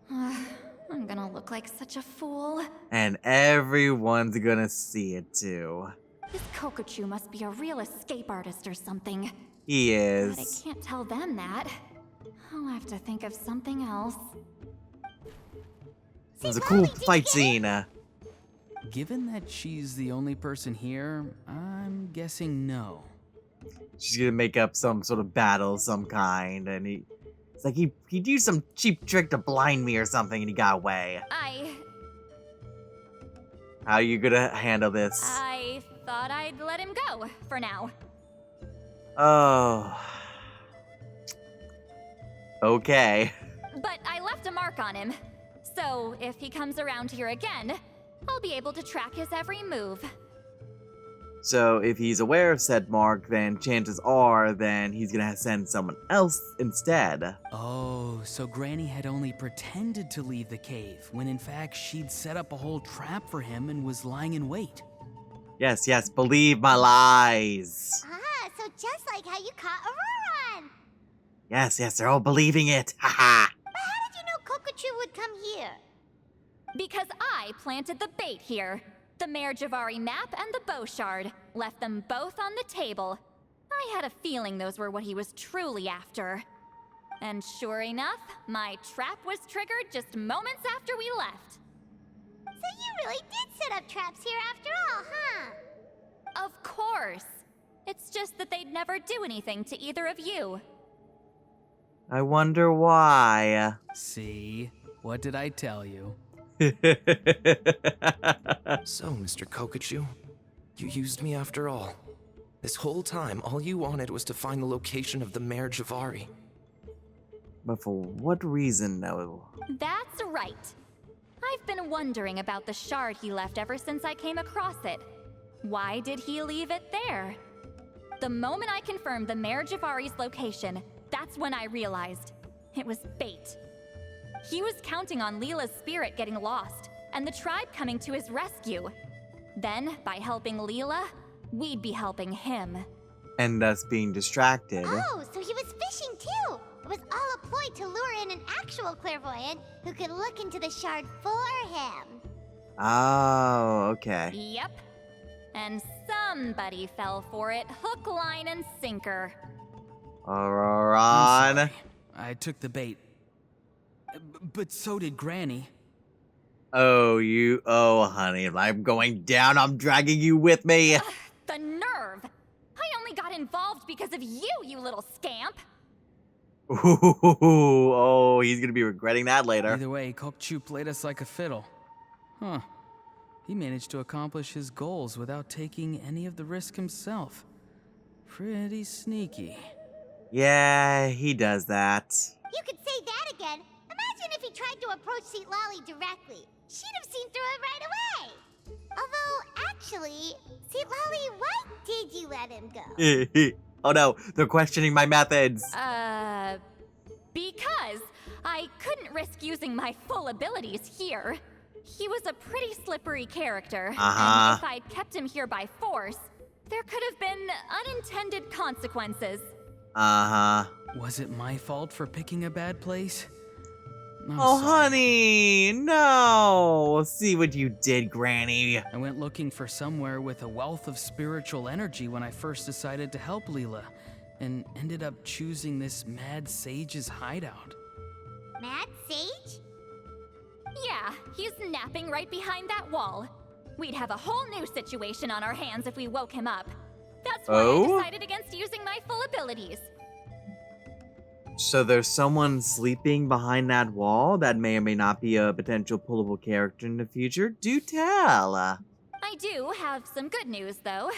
I'm gonna gonna look like such a fool. And everyone's gonna see it too. This Kokochu must be a real escape artist or something. He But I is. can't tell them that. I'll have to think of something else. It was a cool Lolly, did you fight get it? scene. Given that she's the only person here, I'm guessing no. She's gonna make up some sort of battle of some kind, and it's like he used some cheap trick to blind me or something, and he got away. How are you gonna handle this? I thought I'd let him go for now. Oh. Okay. But I left a mark on him. So if he comes around here again, I'll be able to track his every move. So if he's aware of said mark, then chances are then he's gonna send someone else instead. Oh, so Granny had only pretended to leave the cave, when in fact she'd set up a whole trap for him and was lying in wait. Yes, yes, believe my lies. Ah, so just like how you caught Auroron. Yes, yes, they're all believing it. Haha. But how did you know Kokochu would come here? Because I planted the bait here. The Mare Javari map and the bow shard. Left them both on the table. I had a feeling those were what he was truly after. And sure enough, my trap was triggered just moments after we left. So you really did set up traps here after all, huh? Of course. It's just that they'd never do anything to either of you. I wonder why. See? What did I tell you? So, Mr. Kokochu, you used me after all. This whole time, all you wanted was to find the location of the Mare Javari. But for what reason, though? That's right. I've been wondering about the shard he left ever since I came across it. Why did he leave it there? The moment I confirmed the Mare Javari's location, that's when I realized it was bait. He was counting on Leela's spirit getting lost, and the tribe coming to his rescue. Then, by helping Leela, we'd be helping him. And thus being distracted. Oh, so he was fishing too. It was all a ploy to lure in an actual clairvoyant who could look into the shard for him. Oh, okay. Yep. And somebody fell for it, hook, line, and sinker. Auroron. I'm sorry. I took the bait. But so did Granny. Oh, honey, I'm going down. I'm dragging you with me. The nerve! I only got involved because of you, you little scamp! Ooh, oh, he's gonna be regretting that later. Either way, Kokchu played us like a fiddle. Huh. He managed to accomplish his goals without taking any of the risk himself. Pretty sneaky. Yeah, he does that. You could say that again. Imagine if he tried to approach Seat Lolly directly. She'd have seen through it right away. Although, actually, Seat Lolly, why did you let him go? Oh no, they're questioning my methods. Because I couldn't risk using my full abilities here. He was a pretty slippery character, and if I'd kept him here by force, there could have been unintended consequences. Was it my fault for picking a bad place? I'm Oh, sorry. honey, no. See what you did, Granny. I went looking for somewhere with a wealth of spiritual energy when I first decided to help Leela, and ended up choosing this mad sage's hideout. Mad Sage? Yeah, he's napping right behind that wall. We'd have a whole new situation on our hands if we woke him up. That's why I decided against using my full abilities. So there's someone sleeping behind that wall that may or may not be a potential pullable character in the future. Do tell. I do have some good news, though.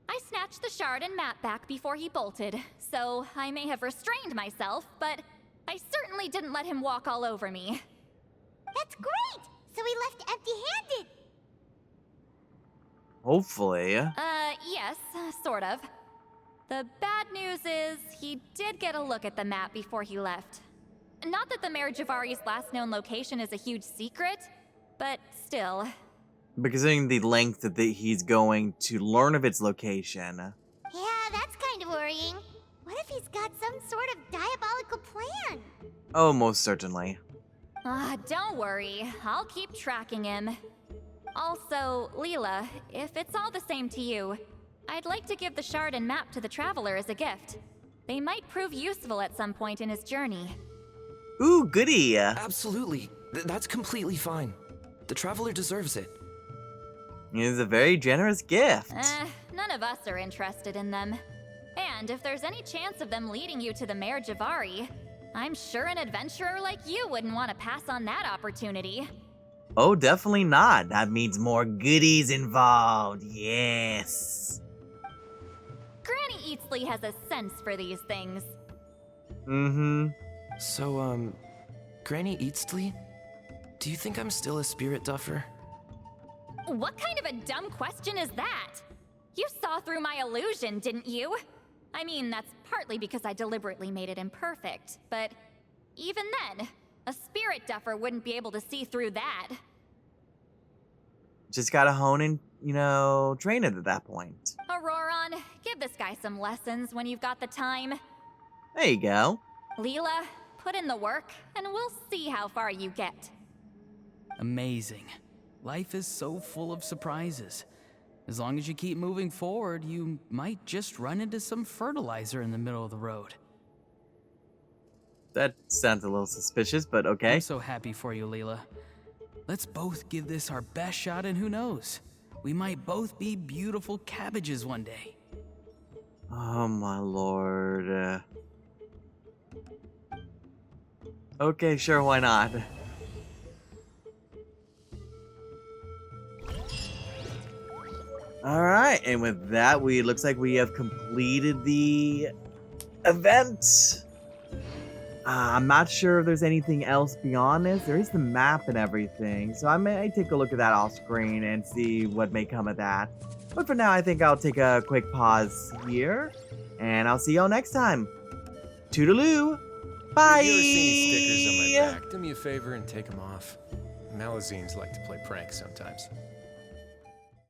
I snatched the shard and map back before he bolted, so I may have restrained myself, but I certainly didn't let him walk all over me. That's great! So he left empty-handed. Hopefully. Yes, sort of. The bad news is he did get a look at the map before he left. Not that the Mare Javari's last known location is a huge secret, but still. Considering the length that he's going to learn of its location. Yeah, that's kind of worrying. What if he's got some sort of diabolical plan? Oh, most certainly. Don't worry. I'll keep tracking him. Also, Leela, if it's all the same to you, I'd like to give the shard and map to the Traveler as a gift. They might prove useful at some point in his journey. Ooh, goody. Absolutely. That's completely fine. The Traveler deserves it. It's a very generous gift. None of us are interested in them. And if there's any chance of them leading you to the Mare Javari, I'm sure an adventurer like you wouldn't want to pass on that opportunity. Oh, definitely not. That means more goodies involved. Yes. Granny Eatsley has a sense for these things. Mm-hmm. So, Granny Eatsley, do you think I'm still a spirit duffer? What kind of a dumb question is that? You saw through my illusion, didn't you? I mean, that's partly because I deliberately made it imperfect, but even then, a spirit duffer wouldn't be able to see through that. Just gotta hone in, train it at that point. Auroron, give this guy some lessons when you've got the time. There you go. Leela, put in the work, and we'll see how far you get. Amazing. Life is so full of surprises. As long as you keep moving forward, you might just run into some fertilizer in the middle of the road. That sounds a little suspicious, but okay. I'm so happy for you, Leela. Let's both give this our best shot, and who knows? We might both be beautiful cabbages one day. Oh my lord. Okay, sure, why not? Alright, and with that, looks like we have completed the event. I'm not sure if there's anything else beyond this. There is the map and everything, so I may take a look at that off screen and see what may come of that. But for now, I think I'll take a quick pause here, and I'll see y'all next time. Toodaloo! Bye! If you've ever seen stickers on my back, do me a favor and take them off. Malazines like to play pranks sometimes.